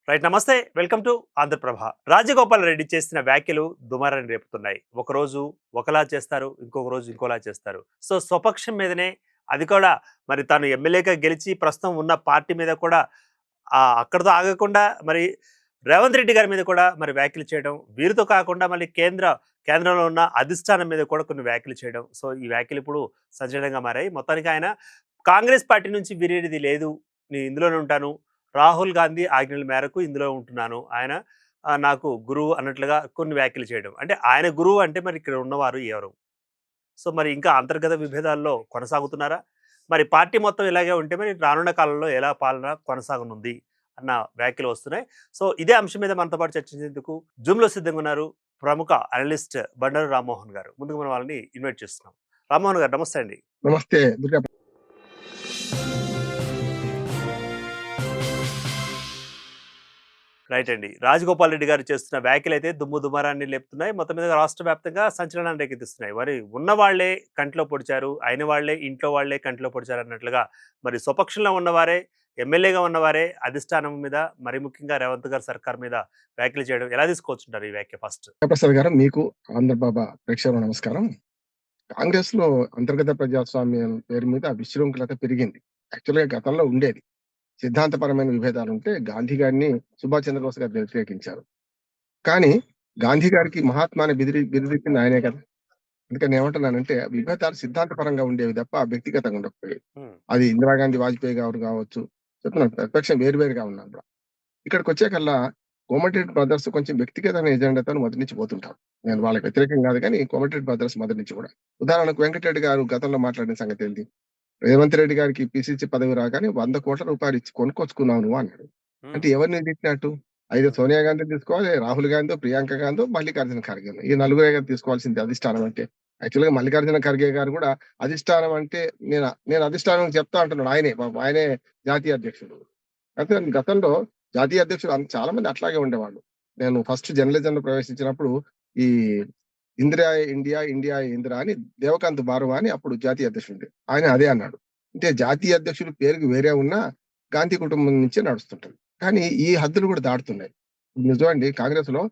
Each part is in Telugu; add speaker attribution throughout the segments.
Speaker 1: రైట్. నమస్తే. Welcome to Andhra Prabha. రాజగోపాల్ రెడ్డి చేసిన వ్యాఖ్యలు దుమారాన్ని రేపుతున్నాయి. ఒకరోజు ఒకలా చేస్తారు, ఇంకొక రోజు ఇంకోలా చేస్తారు. సో, స్వపక్షం మీదనే, అది కూడా మరి తాను ఎమ్మెల్యేగా గెలిచి ప్రస్తుతం ఉన్న పార్టీ మీద కూడా అక్కడితో ఆగకుండా మరి రేవంత్ రెడ్డి గారి మీద కూడా మరి వ్యాఖ్యలు చేయడం, వీరితో కాకుండా మళ్ళీ కేంద్రంలో ఉన్న అధిష్టానం మీద కూడా కొన్ని వ్యాఖ్యలు చేయడం. సో, ఈ వ్యాఖ్యలు ఇప్పుడు సంచలనంగా మారాయి. మొత్తానికి ఆయన కాంగ్రెస్ పార్టీ నుంచి విరేడిది లేదు, నేను ఇందులోనే ఉంటాను, రాహుల్ గాంధీ ఆజ్ఞల మేరకు ఇందులో ఉంటున్నాను, ఆయన నాకు గురువు అన్నట్లుగా కొన్ని వ్యాఖ్యలు చేయడం. అంటే ఆయన గురువు అంటే మరి ఇక్కడ ఉన్నవారు ఎవరు? సో, మరి ఇంకా అంతర్గత విభేదాల్లో కొనసాగుతున్నారా? మరి పార్టీ మొత్తం ఇలాగే ఉంటే మరి రానున్న కాలంలో ఎలా పాలన కొనసాగనుంది అన్న వ్యాఖ్యలు వస్తున్నాయి. సో, ఇదే అంశం మీద మనతో పాటు చర్చించేందుకు జూమ్‌లో సిద్ధంగా ఉన్నారు ప్రముఖ అనలిస్ట్ బండారు రామ్మోహన్ గారు. ముందుగా మనం వాళ్ళని ఇన్వైట్ చేస్తున్నాం. రామ్మోహన్ గారు నమస్తే అండి.
Speaker 2: నమస్తే దుర్గా.
Speaker 1: రైట్ అండి. రాజగోపాల్ రెడ్డి గారు చేస్తున్న వ్యాఖ్యలైతే దుమ్ము దుమారాన్ని లేపుతున్నాయి. మొత్తం మీద రాష్ట్ర వ్యాప్తంగా సంచలనాన్ని రేకెత్తిస్తున్నాయి. మరి ఉన్న వాళ్ళే కంట్లో పొడిచారు, అయిన వాళ్ళే ఇంట్లో వాళ్ళే కంట్లో పొడిచారు అన్నట్లుగా మరి స్వపక్షంలో ఉన్నవారే, ఎమ్మెల్యేగా ఉన్నవారే అధిష్టానం మీద, మరి ముఖ్యంగా రేవంత్ గారి సర్కార్ మీద వ్యాఖ్యలు చేయడం ఎలా తీసుకోవచ్చుంటారు ఈ వ్యాఖ్య ఫస్ట్?
Speaker 2: ప్రసాద్ గారు, మీకు ఆంధ్రబాబా ప్రేక్షకులకు నమస్కారం. కాంగ్రెస్ లో అంతర్గత ప్రజాస్వామ్యం పేరు మీద విశృంఖలత పెరిగింది. యాక్చువల్ గా గతంలో ఉండేది. సిద్ధాంతపరమైన విభేదాలు ఉంటే గాంధీ గారిని సుభాష్ చంద్రబోస్ గారు వ్యతిరేకించారు. కానీ గాంధీ గారికి మహాత్మా అని బిరుదిచ్చింది ఆయనే కదా. అందుకని ఏమంటున్నానంటే విభేదాలు సిద్ధాంతపరంగా ఉండేవి తప్ప వ్యక్తిగతంగా ఉండకపోయేవి.
Speaker 1: హ్మ్.
Speaker 2: అది ఇందిరాగాంధీ వాజ్పేయి గారు కావచ్చు. చెప్తున్నాను, ప్రతిపక్షం వేరుగా ఉన్నాను. ఇక్కడికొచ్చాకల్లా కోమటిరెడ్డి బ్రదర్స్ కొంచెం వ్యక్తిగతమైన ఎజెండాతో మొదటి నుంచి పోతుంటారు. నేను
Speaker 1: హ్మ్.
Speaker 2: వాళ్ళకి వ్యతిరేకం కాదు కానీ కోమటిరెడ్డి బ్రదర్స్ మొదటి నుంచి కూడా. ఉదాహరణకు వెంకటరెడ్డి గారు గతంలో మాట్లాడిన సంగతి ఏంటి? రేవంత్ రెడ్డి గారికి పిసిసి పదవి రాగానే ₹100,00,00,000 ఇచ్చి కొనుక్కొచ్చుకున్నావు నువ్వు అన్నాడు.
Speaker 1: హ్మ్.
Speaker 2: అంటే ఎవరిని తిట్టినట్టు? అయితే
Speaker 1: హ్మ్.
Speaker 2: సోనియా గాంధీని తీసుకోవాలి, రాహుల్ గాంధీ, ప్రియాంక గాంధీ, మల్లికార్జున ఖర్గేను. ఈ నలుగురే కదా తీసుకోవాల్సింది అధిష్టానం అంటే. యాక్చువల్‌గా మల్లికార్జున ఖర్గే గారు కూడా అధిష్టానం అంటే నేను అధిష్టానం చెప్తా అంటున్నాడు ఆయనే. పాపం ఆయనే జాతీయ అధ్యక్షుడు. అయితే గతంలో జాతీయ అధ్యక్షులు చాలా మంది అట్లాగే ఉండేవాళ్ళు. నేను ఫస్ట్ జర్నలిజంలో ప్రవేశించినప్పుడు ఈ ఇందిరా ఇండియా, ఇండియా ఇందిరా అని దేవకాంత్ బారువా అని అప్పుడు జాతీయ అధ్యక్షుడు. ఆయన అదే అన్నాడు. అంటే జాతీయ అధ్యక్షుడు పేరుకి వేరే ఉన్నా గాంధీ కుటుంబం నుంచే నడుస్తుంటది. కానీ ఈ హద్దులు కూడా దాటుతున్నాయి. నిజమండి, కాంగ్రెస్‌లో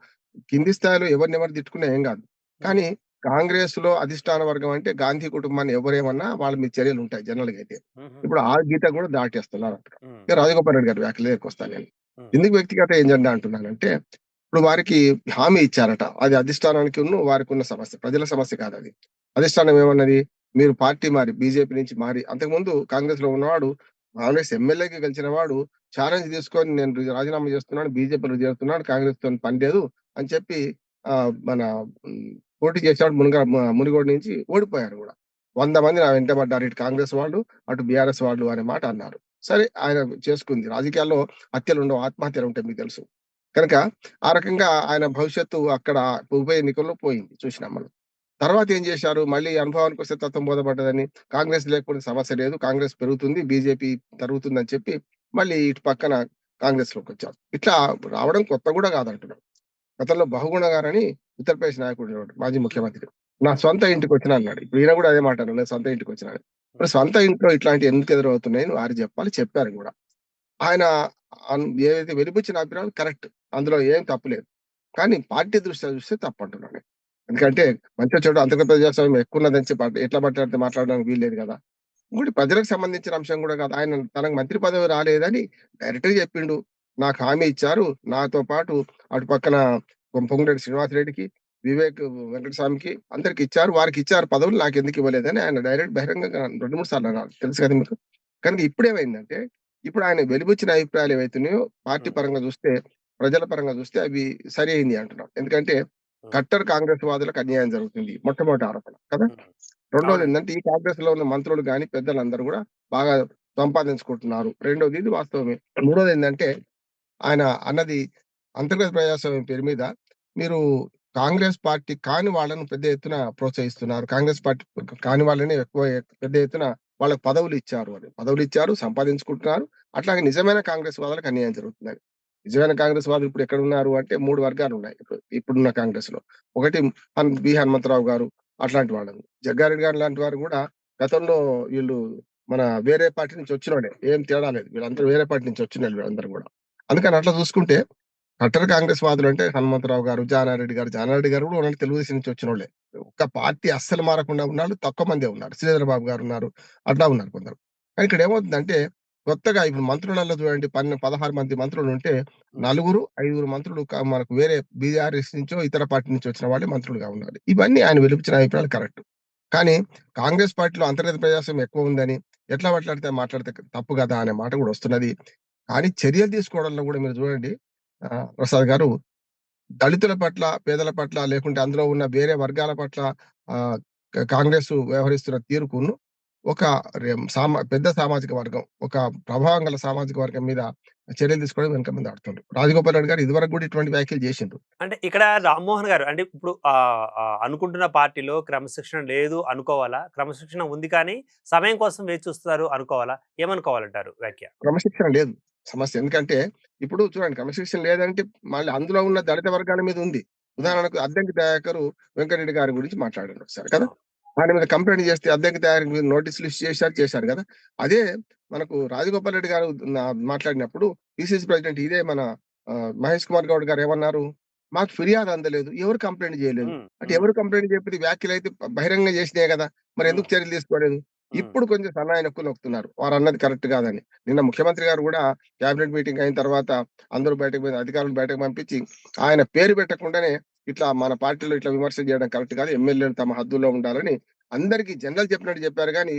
Speaker 2: కింది స్థాయిలో ఎవరినెవరు తిట్టుకున్నా ఏం కాదు.
Speaker 1: హ్మ్.
Speaker 2: కానీ కాంగ్రెస్‌లో అధిష్టాన వర్గం అంటే గాంధీ కుటుంబాన్ని ఎవరేమన్నా వాళ్ళ మీద చర్యలుంటాయి జనరల్‌గా అయితే.
Speaker 1: హుహుహు.
Speaker 2: ఇప్పుడు ఆ గీత కూడా దాటేస్తున్నారక్కడ.
Speaker 1: హ్మ్.
Speaker 2: ఇక రాజగోపాల్ రెడ్డి గారి వ్యాఖ్యల దగ్గరికొస్తాను నేను.
Speaker 1: హ్మ్.
Speaker 2: ఎందుకు వ్యక్తిగత ఎజెండా అంటున్నానంటే, ఇప్పుడు వారికి హామీ ఇచ్చారట. అది అధిష్టానానికిను వారికున్న సమస్య. ప్రజల సమస్య కాదది. అధిష్టానం ఏమన్నది? మీరు పార్టీ మారి బీజేపీ నుంచి మారి అంతకుముందు కాంగ్రెస్‌లో ఉన్నవాడు, కాంగ్రెస్ ఎమ్మెల్యేగా గెలిచిన వాడు ఛాలెంజ్ తీసుకొని నేను రాజీనామా చేస్తున్నాను, బీజేపీలో చేరుతున్నాను, కాంగ్రెస్‌తోని పని లేదు అని చెప్పి మన పోటీ చేసాడు మునుగోడు నుంచి ఓడిపోయారు గూడా. 100 మంది నా వెంట పడ్డారు. ఇటు కాంగ్రెస్ వాళ్ళు, అటు బీఆర్ఎస్ వాళ్ళు అనే మాట అన్నారు. సరే, ఆయన చేసుకుంది. రాజకీయాల్లో హత్యలుండవు, ఆత్మహత్యలుంటాయి మీకు తెలుసు. కనుక ఆ రకంగా ఆయన భవిష్యత్తు అక్కడ ఉప ఎన్నికల్లో పోయింది చూసినాం మనం. తర్వాత ఏం చేశారు? మళ్ళీ అనుభవానికొస్తే తత్వం బోధపడ్డదని, కాంగ్రెస్ లేకపోతే సమస్య లేదు, కాంగ్రెస్ పెరుగుతుంది, బీజేపీ తరుగుతుందని చెప్పి మళ్ళీ ఇటు పక్కన కాంగ్రెస్‌లోకొచ్చారు. ఇట్లా రావడం కొత్త గూడా కాదంటున్నాం. గతంలో బహుగుణ గారని ఉత్తరప్రదేశ్ నాయకుడు ఉండేవాడు, మాజీ ముఖ్యమంత్రి. నా
Speaker 1: హ్మ్.
Speaker 2: సొంత ఇంటికొచ్చినా అన్నాడు. ఇప్పుడు ఈయన గూడా అదే మాట అన్నాడు. నేను సొంత ఇంటికొచ్చినా అని. మరి
Speaker 1: హ్మ్.
Speaker 2: సొంత ఇంట్లో ఇట్లాంటివి ఎందుకు ఎదురవుతున్నాయని వారు చెప్పాలి, చెప్పారు గూడా. ఆయన ఏదైతే వెలిబుచ్చిన అభిప్రాయాలు కరెక్ట్. అందులో ఏం తప్పు లేదు. కానీ పార్టీ దృష్ట్యా చూస్తే తప్పంటున్నాను నేను. ఎందుకంటే మంచో చెడో అంతర్గత ప్రజాస్వామ్యం ఎక్కువున్నదని చెప్పి ఎట్లా పడితే అట్లా మాట్లాడడానికి వీల్లేదు గదా. ఇంకోటి ప్రజలకు సంబంధించిన అంశం గూడా కాదు. ఆయన తనకు మంత్రి పదవి రాలేదని డైరెక్ట్‌గా చెప్పిండు. నాకు హామీ ఇచ్చారు. నాతో పాటు అటు పక్కన పొంగులేటి శ్రీనివాసరెడ్డికి, వివేక్ వెంకటస్వామికి అందరికి ఇచ్చారు. వారికిచ్చారు పదవులు, నాకెందుకు ఇవ్వలేదని ఆయన డైరెక్ట్ బహిరంగంగా 2, 3 సార్లు అన్నారు. తెలుసు కదా మీకు. కనుక ఇప్పుడేమైందంటే, ఇప్పుడు ఆయన వెలిబుచ్చిన అభిప్రాయాలు ఏవైతున్నాయో పార్టీ
Speaker 1: హ్మ్.
Speaker 2: పరంగా చూస్తే, ప్రజల పరంగా చూస్తే అవి సరి అయింది అంటున్నాం. ఎందుకంటే
Speaker 1: హ్మ్.
Speaker 2: కట్టర్ కాంగ్రెస్ వాదులకు అన్యాయం జరుగుతుంది. మొట్టమొదటి ఆరోపణ కదా.
Speaker 1: హ్మ్. అవునండి.
Speaker 2: రెండోదేందంటే, ఈ కాంగ్రెస్‌లో ఉన్న మంత్రులు గాని, పెద్దలందరూ గూడా బాగా సంపాదించుకుంటున్నారు. రెండోది ఇది వాస్తవమే. మూడోదేందంటే, ఆయన అన్నది అంతర్గత ప్రజాస్వామ్యం పేరు మీద మీరు కాంగ్రెస్ పార్టీ కాని వాళ్ళను పెద్ద ఎత్తున ప్రోత్సహిస్తున్నారు. కాంగ్రెస్ పార్టీ కాని వాళ్ళని పెద్ద ఎత్తున వాళ్ళకి పదవులిచ్చారు అని. పదవులిచ్చారు, సంపాదించుకుంటున్నారు. అట్లాగే నిజమైన కాంగ్రెస్ వాళ్ళకి అన్యాయం జరుగుతుందని. నిజమైన కాంగ్రెస్ వాళ్ళు ఇప్పుడు ఎక్కడున్నారు అంటే 3 వర్గాలున్నాయి ఇప్పుడున్న కాంగ్రెస్‌లో. ఒకటి హనుమంతరావు గారు అట్లాంటి వాళ్ళని. జగ్గారెడ్డి గారు లాంటి వారు గూడా గతంలో వీళ్ళు మన వేరే పార్టీ నుంచి వచ్చినోళ్ళే. ఏం తేడా లేదు. వీళ్ళందరూ వేరే పార్టీ నుంచి వచ్చినోళ్ళు వీళ్ళందరూ గూడా. అందుకని అట్లా చూసుకుంటే కట్టర్ కాంగ్రెస్ వాదులు అంటే హనుమంతరావు గారు, జానారెడ్డి గారు. జానారెడ్డి గారు కూడా ఓన్లీ తెలుగుదేశం నుంచి వచ్చినోళ్ళే. ఒక్క పార్టీ అస్సలు మారకుండా ఉన్నోళ్ళు తక్కువ మందే ఉన్నారు. శ్రీధర్ బాబు గారున్నారు. అట్లా ఉన్నారు కొందరు. కానీ ఇక్కడ ఏమవుతుందంటే కొత్తగా ఇప్పుడు మంత్రులలో చూడండి 16 మంది మంత్రులుంటే
Speaker 1: హ్మ్.
Speaker 2: నలుగురు, ఐదుగురు మంత్రులు మనకు వేరే బీఆర్ఎస్ నుంచో, ఇతర పార్టీ నుంచి వచ్చిన వాళ్ళే మంత్రులుగా ఉన్నారు. ఇవన్నీ ఆయన వెలిబుచ్చిన అభిప్రాయాలు కరెక్ట్. కానీ కాంగ్రెస్ పార్టీలో అంతర్గత ప్రజాస్వామ్యం ఎక్కువుందని ఎట్లా మాట్లాడితే తప్పు గదా! అనే మాట గూడా వస్తున్నది. కానీ చర్యలు తీసుకోవడంలో గూడా మీరు చూడండి ప్రసాద్ గారు దళితుల పట్ల, పేదల పట్ల లేకుంటే అందులో ఉన్న వేరే వర్గాల పట్ల ఆహ్, కాంగ్రెస్ వ్యవహరిస్తున్న తీరుకును ఒక పెద్ద సామాజిక వర్గం, ఒక ప్రభావం గల సామాజిక వర్గం మీద చర్యలు తీసుకోవడం వెనక ముందాడుతుండ్రు. రాజగోపాల్ రెడ్డి గారు ఇదివరకు గూడా ఇటువంటి వ్యాఖ్యలు జేసిండ్రు.
Speaker 1: అంటే ఇక్కడ రామ్మోహన్ గారు అంటే ఇప్పుడు అనుకుంటున్న పార్టీలో క్రమశిక్షణ లేదు అనుకోవాలా? క్రమశిక్షణ ఉంది కానీ సమయం కోసం వేచి చూస్తున్నారు అనుకోవాలా? ఏమనుకోవాలంటారు వ్యాఖ్య?
Speaker 2: క్రమశిక్షణ లేదు సమస్య. ఎందుకంటే ఇప్పుడు చూడండి క్రమశిక్షణ లేదంటే మళ్ళీ అందులో ఉన్న దళిత వర్గాల మీద ఉంది.
Speaker 1: హ్మ్.
Speaker 2: ఉదాహరణకు అద్దంకి దయాకరు వెంకటరెడ్డి గారి గురించి మాట్లాడారు ఒకసారి కదా!
Speaker 1: అవును.
Speaker 2: ఆయన మీద కంప్లెయింట్ చేస్తే అద్దెకి తయారీ మీద నోటీసులు ఇష్యూ చేశారు గదా! అదే మనకు రాజగోపాల్ రెడ్డి గారు మాట్లాడినప్పుడు పీసీసీ ప్రెసిడెంట్ ఇదే మన మహేష్ కుమార్ గౌడ్ గారు ఏమన్నారు? మాకు ఫిర్యాదు అందలేదు. ఎవరు కంప్లెయింట్ చేయలేదు.
Speaker 1: హ్మ్.
Speaker 2: అంటే
Speaker 1: హ్మ్.
Speaker 2: ఎవరు కంప్లెయింట్ చేయకపోతే వ్యాఖ్యలైతే బహిరంగంగా చేసినాయే గదా!
Speaker 1: హ్మ్.
Speaker 2: మరెందుకు చర్యలు తీసుకోలేదు?
Speaker 1: హ్మ్.
Speaker 2: ఇప్పుడు కొంచెం సన్నాయి నొక్కులు నొక్కుతున్నారు. వారన్నది కరెక్ట్ కాదని. నిన్న ముఖ్యమంత్రి గారు గూడా క్యాబినెట్ మీటింగ్ అయిన తర్వాత అందరూ బయటకు పోయిన అధికారులు బయటకు పంపించి ఆయన పేరు పెట్టకుండానే ఇట్లా మన పార్టీలో ఇట్లా విమర్శలు చేయడం కరెక్ట్ కాదు. ఎమ్మెల్యేలు తమ హద్దుల్లో ఉండాలని అందరికి జనరల్ చెప్పినట్టు చెప్పారు గానీ,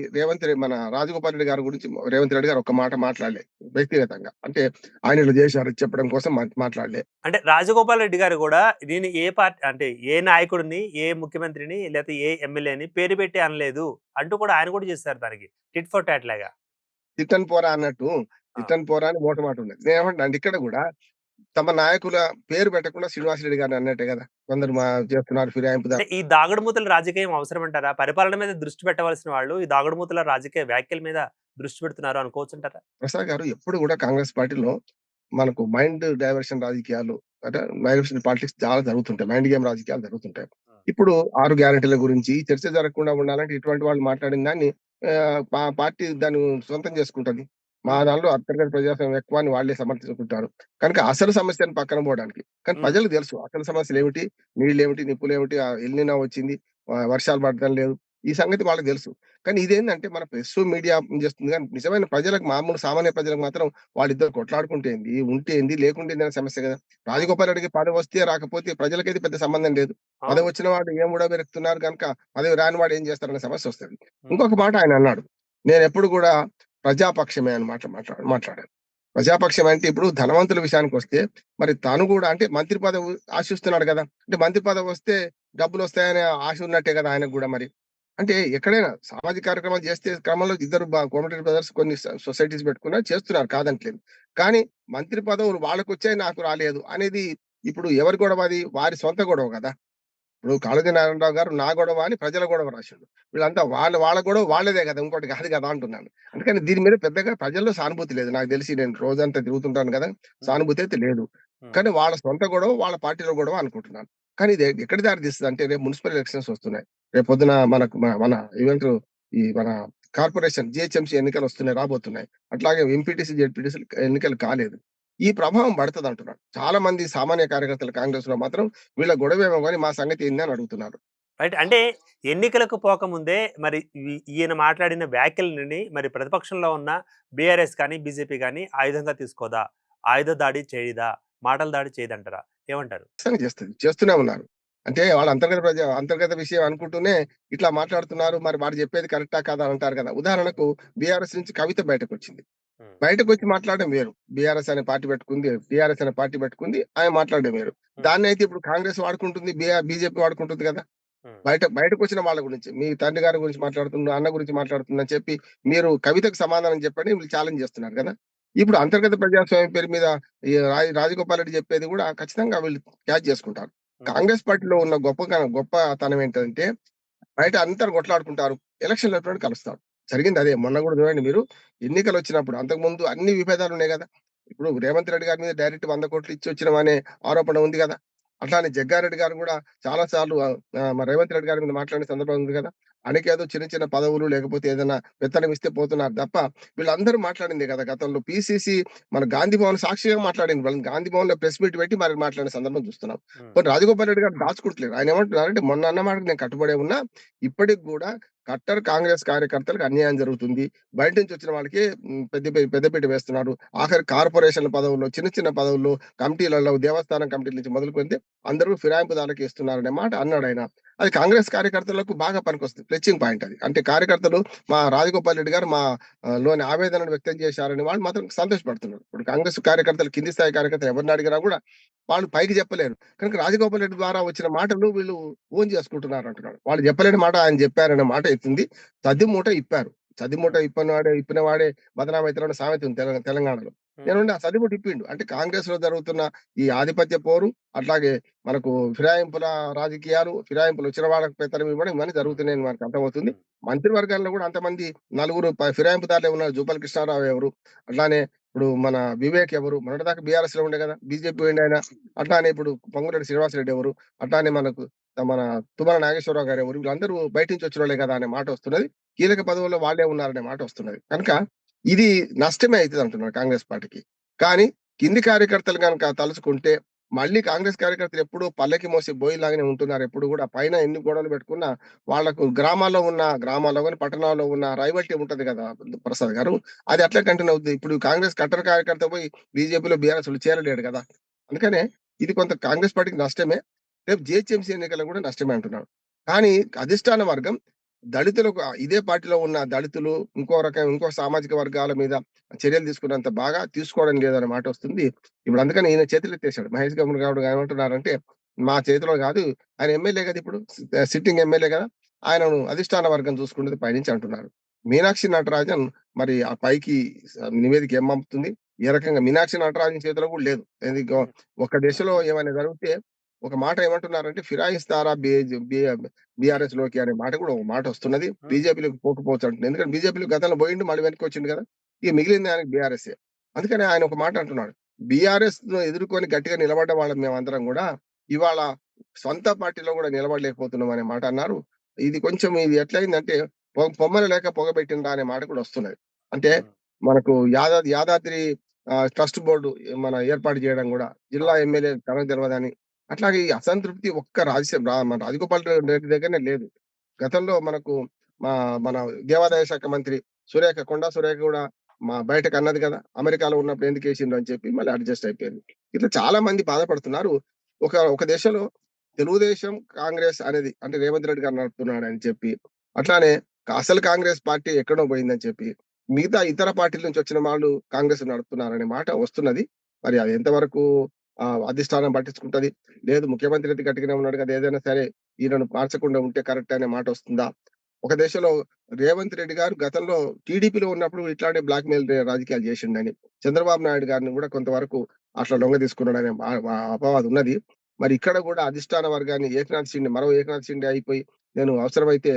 Speaker 2: మన రాజగోపాల్ రెడ్డి గారి గురించి రేవంత్ రెడ్డి గారు ఒక్క మాట మాట్లాడలే వ్యక్తిగతంగా. అంటే ఆయన ఇట్లా చేశారు చెప్పడం కోసం మాట్లాడలే.
Speaker 1: అంటే రాజగోపాల్ రెడ్డి గారు గూడా దీన్ని ఏ పార్టీ అంటే ఏ నాయకుడిని, ఏ ముఖ్యమంత్రిని లేతే ఏ ఎమ్మెల్యేని పేరు పెట్టి అనలేదు అంటూ కూడా ఆయన కూడా చేసారు దానికి. టిట్ ఫర్ టాట్ లాగా.
Speaker 2: తిట్టను పోరా అన్నట్టు,
Speaker 1: ఆ!
Speaker 2: తిట్టను పోరా అని మోటమాట ఉన్నది. నేనేమంటున్నా అంటే ఇక్కడ గూడా తమ నాయకుల పేరు పెట్టకుండా శ్రీనివాసరెడ్డి గారిని అన్నట్టే గదా! కొందరు చేస్తున్నారు ఫిరాయింపు
Speaker 1: అంటే ఈ దాగుడుమూతల రాజకీయం అవసరమంటారా? పరిపాలన మీద దృష్టి పెట్టవలసిన వాళ్ళు ఈ దాగుడుమూతల రాజకీయ వ్యాఖ్యల మీద దృష్టి పెడుతున్నారు అనుకోవచ్చంటారా?
Speaker 2: ప్రసాద్ గారు ఎప్పుడు గూడా కాంగ్రెస్ పార్టీలో మనకు మైండ్ డైవర్షన్ రాజకీయాలు అంటే డైవర్షన్ పాలిటిక్స్ చాలా జరుగుతుంటాయి. మైండ్ గేమ్ రాజకీయాలు జరుగుతుంటాయి.
Speaker 1: హ్మ్.
Speaker 2: ఇప్పుడు 6 గ్యారంటీల గురించి ఈ చర్చ జరగకుండా ఉండాలంటే ఇటువంటి వాళ్ళు మాట్లాడిన దాన్ని పార్టీ దాన్ని సొంతం చేసుకుంటది. మా
Speaker 1: హ్మ్.
Speaker 2: దాంట్లో అంతర్గత ప్రజాస్వామ్యం ఎక్కువ అని వాళ్ళే సమర్థించుకుంటారు. కనుక అసలు సమస్యను పక్కన పోవడానికి. కానీ
Speaker 1: హ్మ్.
Speaker 2: ప్రజలకు తెలుసు అసలు సమస్యలేమిటి, నీళ్ళేమిటి, నిప్పులేమిటి, ఎల్‌నినో వచ్చింది, వర్షాలు పడటం లేదు. ఈ సంగతి వాళ్ళకి తెలుసు. కానీ ఇదేందంటే మన ప్రెస్, మీడియా చేస్తుంది గానీ నిజమైన ప్రజలకు మామూలు సామాన్య ప్రజలకు మాత్రం వాళ్ళిద్దరు కొట్లాడుకుంటే ఏంది? ఉంటే ఏంది? లేకుంటే ఏంది? అనే సమస్య గదా!
Speaker 1: అవును.
Speaker 2: రాజగోపాల్ రెడ్డికి పదవొస్తే రాకపోతే ప్రజలకైతే పెద్ద సంబంధం లేదు.
Speaker 1: అవును.
Speaker 2: పదవొచ్చిన వాడు ఏం ఊడబెరుకుతున్నారు గనుక పదవి రాని వాడు ఏం చేస్తారనే సమస్యొస్తది.
Speaker 1: హ్మ్.
Speaker 2: ఇంకొక మాట ఆయనన్నాడు. నేనెప్పుడు గూడా ప్రజాపక్షమే అని మాట్లాడాను. ప్రజాపక్షం అంటే ఇప్పుడు ధనవంతుల విషయానికొస్తే మరి తను గూడా అంటే మంత్రి పదవి ఆశిస్తున్నాడు గదా! అంటే మంత్రి పదవొస్తే డబ్బులొస్తాయనే ఆశ ఉన్నట్టే గదా! ఆయనకు గూడా మరి. అంటే ఎక్కడైనా సామాజిక కార్యక్రమాలు చేస్తే క్రమంలో ఇద్దరు కోమటిరెడ్డి బ్రదర్స్ కొన్ని సొసైటీస్ పెట్టుకున్నారు చేస్తున్నారు కాదనట్లేదు. కానీ మంత్రి పదవులు వాళ్ళకొచ్చాయి నాకు రాలేదు అనేది ఇప్పుడు ఎవరి గొడవ అది? వారి సొంత గొడవ గదా! ఇప్పుడు కాళోజీ నారాయణరావు గారు నా గొడవ అని ప్రజల గొడవ రాసిండు. వీళ్ళంతా వాళ్ళ గొడవ వాళ్ళదే గదా! ఇంకోటి కాదు గదా! అంటున్నాను. అందుకని దీని మీద పెద్దగా ప్రజల్లో సానుభూతి లేదు. నాకు తెలిసి నేను రోజంతా తిరుగుతుంటాను గదా!
Speaker 1: హ్మ్.
Speaker 2: సానుభూతి అయితే లేదు.
Speaker 1: హ్మ్.
Speaker 2: కానీ వాళ్ళ సొంత గొడవ, వాళ్ళ పార్టీలో గొడవ అనుకుంటున్నాను. కానీ ఇది ఎక్కడికి దారి తీస్తదంటే రేపు మున్సిపల్ ఎలక్షన్స్ వస్తున్నాయి. రేపొద్దున మనకు మన ఏమంటారు మన కార్పొరేషన్ జీహెచ్ఎంసీ ఎన్నికలొస్తున్నాయి రాబోతున్నాయి. అట్లాగే ఎంపీటీసీ, జెడ్పీటీసీ ఎన్నికలు కాలేదు. ఈ ప్రభావం పడతదంటున్నాను. చాలా మంది సామాన్య కార్యకర్తలు కాంగ్రెస్‌లో మాత్రం వీళ్ళ గొడవేమో గాని మా సంగతి ఏంది అని అడుగుతున్నారు.
Speaker 1: రైట్. అంటే ఎన్నికలకు పోకముందే మరి ఈయన మాట్లాడిన వ్యాఖ్యలని మరి ప్రతిపక్షంలో ఉన్న బీఆర్ఎస్ కానీ, బీజేపీ గాని ఆయుధంగా తీసుకోదా? ఆయుధ దాడి చేయదా? మాటల దాడి చేయదంటారా? ఏమంటారు?
Speaker 2: ఖచ్చితంగా చేస్తది. చేస్తూనే ఉన్నారు. అంటే వాళ్ళ అంతర్గత విషయం అనుకుంటూనే ఇట్లా మాట్లాడుతున్నారు. మరి వాడు చెప్పేది కరెక్టా కాదా అని అంటారు కదా! ఉదాహరణకు బీఆర్ఎస్ నుంచి కవిత బయటకొచ్చింది.
Speaker 1: హ్మ్.
Speaker 2: బయటకొచ్చి మాట్లాడడం వేరు. బీఆర్ఎస్ అనే పార్టీ పెట్టుకుంది. టీఆర్ఎస్ అనే పార్టీ పెట్టుకుంది. ఆమె మాట్లాడడం వేరు.
Speaker 1: హ్మ్.
Speaker 2: దాన్నయితే ఇప్పుడు కాంగ్రెస్ వాడుకుంటుంది. బీజేపీ వాడుకుంటుంది కదా!
Speaker 1: హ్మ్.
Speaker 2: బయటకొచ్చిన వాళ్ళ గురించి. మీ తండ్రి గారి గురించి మాట్లాడుతున్నా, అన్న గురించి మాట్లాడుతుందని చెప్పి మీరు కవితకు సమాధానం చెప్పండి వీళ్ళు ఛాలెంజ్ చేస్తున్నారు కదా! ఇప్పుడు
Speaker 1: హ్మ్.
Speaker 2: అంతర్గత ప్రజాస్వామ్యం పేరు మీద ఈ రాజగోపాల్ రెడ్డి చెప్పేది కూడా ఖచ్చితంగా వీళ్ళు క్యాచ్ చేసుకుంటారు.
Speaker 1: హ్మ్.
Speaker 2: కాంగ్రెస్ పార్టీలో ఉన్న గొప్పతనం ఏంటంటే బయట అందరూ కొట్లాడుకుంటారు. ఎలక్షన్‌లప్పుడు కలుస్తారు. జరిగింది అదే. మొన్న గూడా చూడండి మీరు ఎన్నికలొచ్చినప్పుడు అంతకుముందు అన్ని విభేదాలున్నాయి గదా! ఇప్పుడు రేవంత్ రెడ్డి గారి మీద డైరెక్ట్ 100,00,00,000 ఇచ్చొచ్చినమనే ఆరోపణ ఉంది గదా! అట్లానే జగ్గారెడ్డి గారు కూడా చాలా సార్లు మన రేవంత్ రెడ్డి గారి మీద మాట్లాడిన సందర్భం ఉంది కదా! ఆయనకేదో చిన్న చిన్న పదవులు లేకపోతే ఏదైనా పెత్తనం ఇస్తే పోతున్నారు తప్ప వీళ్ళందరూ మాట్లాడిందే కదా! గతంలో పీసీసీ మన గాంధీ భవన్ సాక్షిగా మాట్లాడింది. వాళ్ళని గాంధీ భవన్‌లో ప్రెస్ మీట్ పెట్టి మరి మాట్లాడిన సందర్భం చూస్తున్నాం.
Speaker 1: హ్మ్.
Speaker 2: పోనీ రాజగోపాల్ రెడ్డి గారు దాచుకుంటలేరు. ఆయన ఏమంటున్నారంటే మొన్న అన్న మాటకు నేను కట్టుబడే ఉన్నా. ఇప్పటికి గూడా కట్టర్ కాంగ్రెస్ కార్యకర్తలకు అన్యాయం జరుగుతుంది. బయట నుంచి వచ్చిన వాళ్ళకి పెద్దపీట వేస్తున్నారు. ఆఖరి కార్పొరేషన్‌ల పదవుల్లో, చిన్న చిన్న పదవుల్లో, కమిటీలలో, దేవస్థానం కమిటీల నుంచి మొదలుపెడితే అందరూ ఫిరాయింపుదారులకి ఇస్తున్నారనే మాట అన్నాడాయన. అది కాంగ్రెస్ కార్యకర్తలకు బాగా పనికొస్తుంది. ఫ్లెచింగ్ పాయింట్ అది. అంటే కార్యకర్తలు మా రాజగోపాల్ రెడ్డి గారు లోని ఆవేదనను వ్యక్తం చేశారని వాళ్ళు మాత్రం సంతోషపడుతున్నారు. ఇప్పుడు కాంగ్రెస్ కార్యకర్తలు కింది స్థాయి కార్యకర్తలు ఎవరిని అడిగినా కూడా వాళ్ళు పైకి చెప్పలేరు. కనుక రాజగోపాల్ రెడ్డి ద్వారా వచ్చిన మాటలు వీళ్ళు ఓన్ చేసుకుంటున్నారు అంటున్నాడు. వాళ్ళు చెప్పలేని మాట ఆయన చెప్పారనే మాట ఎత్తుంది. తద్ది మూట ఇప్పారు. సద్ది మూట
Speaker 1: హ్మ్.
Speaker 2: ఇప్పినవాడే బదనామైతాడన్న సామెత ఉంది తెలంగాణలో.
Speaker 1: హ్మ్.
Speaker 2: ఏవండీ ఆ సద్ది మూట ఇప్పిండు. అంటే కాంగ్రెస్‌లో జరుగుతున్న ఈ ఆధిపత్య పోరు, అట్లాగే మనకు ఫిరాయింపుల రాజకీయాలు, ఫిరాయింపులు వచ్చిన వాళ్ళకి పెత్తనం ఇవ్వడం ఇవన్నీ
Speaker 1: హ్మ్.
Speaker 2: జరుగుతున్నాయని మనకు అర్థమవుతుంది.
Speaker 1: హ్మ్.
Speaker 2: మంత్రివర్గాల్లో కూడా అంతమంది నలుగురు ఫిరాయింపుదారులే ఉన్నారు. జూపల్లి కృష్ణారావు ఎవరు? అట్లానే ఇప్పుడు మన వివేక్ ఎవరు? మొన్నటిదాకా బీఆర్ఎస్‌లో ఉండే కదా! బీజేపీ
Speaker 1: హ్మ్.
Speaker 2: పోయిండాయన. అట్లానే ఇప్పుడు పొంగులేటి శ్రీనివాసరెడ్డి ఎవరు? అట్లానే మనకు మన తుమ్మల నాగేశ్వరరావు గారెవరు? వీళ్ళందరూ బయట నుంచి వచ్చినోళ్ళే కదా! అనే మాట వస్తున్నది. కీలక పదవుల్లో వాళ్ళే ఉన్నారనే మాట వస్తున్నది. కనుక ఇది నష్టమే అయితదంటున్నారు కాంగ్రెస్ పార్టీకి. కానీ కింది కార్యకర్తలు గనక తలుచుకుంటే మళ్ళీ కాంగ్రెస్ కార్యకర్తలు ఎప్పుడూ పల్లకి మోసే బోయిలాగానే ఉంటున్నారు. ఎప్పుడు గూడా పైన ఎన్ని గొడవలు పెట్టుకున్నా వాళ్ళకు గ్రామాల్లో గాని, పట్టణాల్లో ఉన్న రైవల్టీ ఉంటది గదా! ప్రసాద్ గారు. అది అట్లే కంటిన్యూ అవుద్ది. ఇప్పుడు కాంగ్రెస్ కట్టర్ కార్యకర్త పోయి బీజేపీలో, బీఆర్ఎస్‌లో చేరలేడు గదా! అందుకనే ఇది కొంత కాంగ్రెస్ పార్టీకి నష్టమే. రేపు జీహెచ్ఎంసీ ఎన్నికల్లో గూడా నష్టమే అంటున్నాను. కానీ అధిష్టాన వర్గం దళితులకు ఇదే పార్టీలో ఉన్న దళితులు, ఇంకో సామాజిక వర్గాల మీద చర్యలు తీసుకున్నంత బాగా తీసుకోవడం లేదనే మాటొస్తుంది. ఇప్పుడు అందుకని ఈయన చేతులెత్తేసాడు. మహేష్ గౌడ్ ఏమంటున్నారంటే, మా చేతిలో గాదు. ఆయన ఎమ్మెల్యే గదా! ఇప్పుడు. సిట్టింగ్ ఎమ్మెల్యే గదా! ఆయనను అధిష్టాన వర్గం చూసుకుంటది పైనుంచి అంటున్నారు. మీనాక్షి నటరాజన్ మరి ఆ పైకి నివేదిక ఏం పంపుతుంది? ఏ రకంగా మీనాక్షి నటరాజన్ చేతిలో గూడా లేదు. ఏది
Speaker 1: హ్మ్.
Speaker 2: ఒక దశలో ఏమైనా జరిగితే ఒక మాట ఏమంటున్నారంటే ఫిరాయిస్తారా బీఆర్ఎస్‌లోకి అనే మాట కూడా ఒక మాటొస్తున్నది.
Speaker 1: హ్మ్.
Speaker 2: బీజేపీలోకి పోకపోవచ్చు అంటుంది. ఎందుకంటే బీజేపీలో గతంలో పోయిండు మళ్ళీ వెనక్కి వచ్చిండు గదా! ఇక మిగిలింది ఆయనకి బీఆర్ఎస్సే. అందుకని ఆయన ఒక మాట అంటున్నాడు. బీఆర్ఎస్‌ను ఎదుర్కొని గట్టిగా నిలబడ్డ వాళ్ళం మేమందరం గూడా, ఇవాళ సొంత పార్టీలో గూడా నిలబడలేకపోతున్నాం అనే మాట అన్నారు. ఇది ఎట్లయిందంటే పొమ్మన లేక పొగబెట్టిండ్రా అనే మాట కూడా వస్తున్నది. అంటే
Speaker 1: హ్మ్.
Speaker 2: మనకు యాదాద్రి ట్రస్ట్ బోర్డ్ ఏర్పాటు చేయడం గూడా జిల్లా
Speaker 1: అవును.
Speaker 2: ఎమ్మెల్యే తనకు తెలవదని అట్లాగే ఈ అసంతృప్తి ఒక్క మన రాజగోపాల్ రెడ్డి దగ్గరనే లేదు. గతంలో మనకు మా మన దేవాదాయ శాఖ మంత్రి కొండా సురేఖ గూడా బయటకన్నది గదా! అమెరికాలో ఉన్నప్పుడు ఎందుకేసిండ్రు అని చెప్పి మళ్ళీ అడ్జస్ట్ అయిపోయింది. ఇట్లా చాలా మంది బాధపడుతున్నారు. ఒక దశలో తెలుగుదేశం, కాంగ్రెస్ అనేది అంటే రేవంత్ రెడ్డి గారు నడుపుతున్నాడని చెప్పి, అట్లానే అసలు కాంగ్రెస్ పార్టీ ఎక్కడో పోయిందని చెప్పి, మిగతా ఇతర పార్టీల నుంచి వచ్చిన వాళ్ళు కాంగ్రెస్ నడుపుతున్నారనే మాట వస్తున్నది. మరి అది ఎంతవరకు అధిష్టానం పట్టించుకుంటది? లేదు ముఖ్యమంత్రి అయితే గట్టిగానే ఉన్నాడు కదా! ఏదైనా సరే ఈయనను మార్చకుండా ఉంటే కరెక్ట్ అనే మాటొస్తుందా? ఒక దశలో రేవంత్ రెడ్డి గారు గతంలో టీడీపీలో ఉన్నప్పుడు ఇట్లాంటి బ్లాక్‌మెయిల్ రాజకీయాలు చేసిండని. చంద్రబాబు నాయుడు గారిని గూడా కొంతవరకు అట్లా లొంగ తీసుకున్నాడనే అపవాదున్నది. మరి ఇక్కడ గూడా అధిష్టాన వర్గాన్ని మరో ఏకనాథ్ షిండే అయిపోయి నేను అవసరమైతే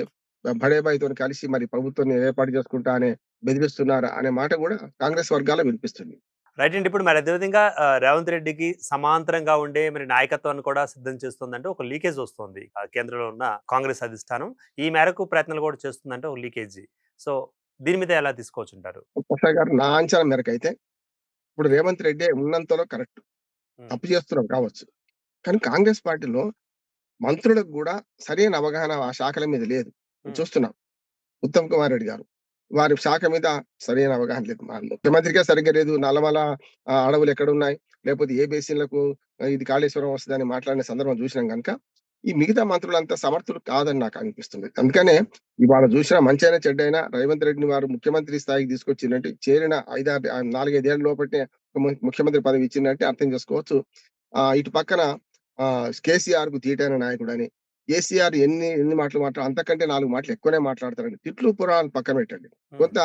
Speaker 2: బడే భాయ్‌తోని కలిసి మరి ప్రభుత్వాన్ని ఏర్పాటు చేసుకుంటా అని బెదిరిస్తున్నారా అనే మాట గూడా కాంగ్రెస్ వర్గాల్లో వినిపిస్తుంది.
Speaker 1: రైట్ అండి. ఇప్పుడు మరి అదేవిధంగా రేవంత్ రెడ్డికి సమాంతరంగా ఉండే మరి నాయకత్వాన్ని కూడా సిద్ధం చేస్తుందంటే ఒక లీకేజ్ వస్తుంది. కేంద్రంలో ఉన్న కాంగ్రెస్ అధిష్టానం. ఈ మేరకు ప్రయత్నాలు కూడా చేస్తుందంటే ఒక లీకేజీ. సో, దీని మీద ఎలా తీసుకోవచ్చుంటారు?
Speaker 2: ప్రసాద్ గారు నా అంచనా మేరకైతే ఇప్పుడు రేవంత్ రెడ్డే ఉన్నంతలో కరెక్ట్.
Speaker 1: హ్మ్.
Speaker 2: తప్పు చేస్తున్నాం కావచ్చు. కానీ కాంగ్రెస్ పార్టీలో మంత్రులకు గూడా సరైన అవగాహన ఆ శాఖల మీద లేదు.
Speaker 1: హ్మ్.
Speaker 2: చూస్తున్నాం. ఉత్తమ్ కుమార్ రెడ్డి గారు. వారి శాఖ మీద సరైన అవగాహన లేదు. మా ముఖ్యమంత్రికే సరిగ్గా లేదు. నల్లమల అడవులు ఎక్కడున్నాయి? లేకపోతే ఏ బేసిన్‌లకు ఇది కాళేశ్వరం వస్తదని మాట్లాడిన సందర్భం చూసినాం గనుక, ఈ మిగతా మంత్రులంతా సమర్థులు కాదని నాకు అనిపిస్తుంది. అందుకనే ఇవాళ చూసినా మంచైనా, చెడ్డైనా రేవంత్ రెడ్డిని వారు ముఖ్యమంత్రి స్థాయికి తీసుకొచ్చిండంటే చేరిన 4, 5 ఏళ్ల లోపటే ముఖ్యమంత్రి పదవి ఇచ్చిండంటే అర్థం చేసుకోవచ్చు. ఇటు పక్కన కేసీఆర్‌కు తీటైన నాయకుడని, కేసీఆర్ ఎన్ని మాటలు అంతకంటే 4 మాటలు ఎక్కువనే మాట్లాడతారండి. తిట్లు, పురాణాలు పక్కన పెట్టండి.
Speaker 1: హ్మ్.
Speaker 2: కొంత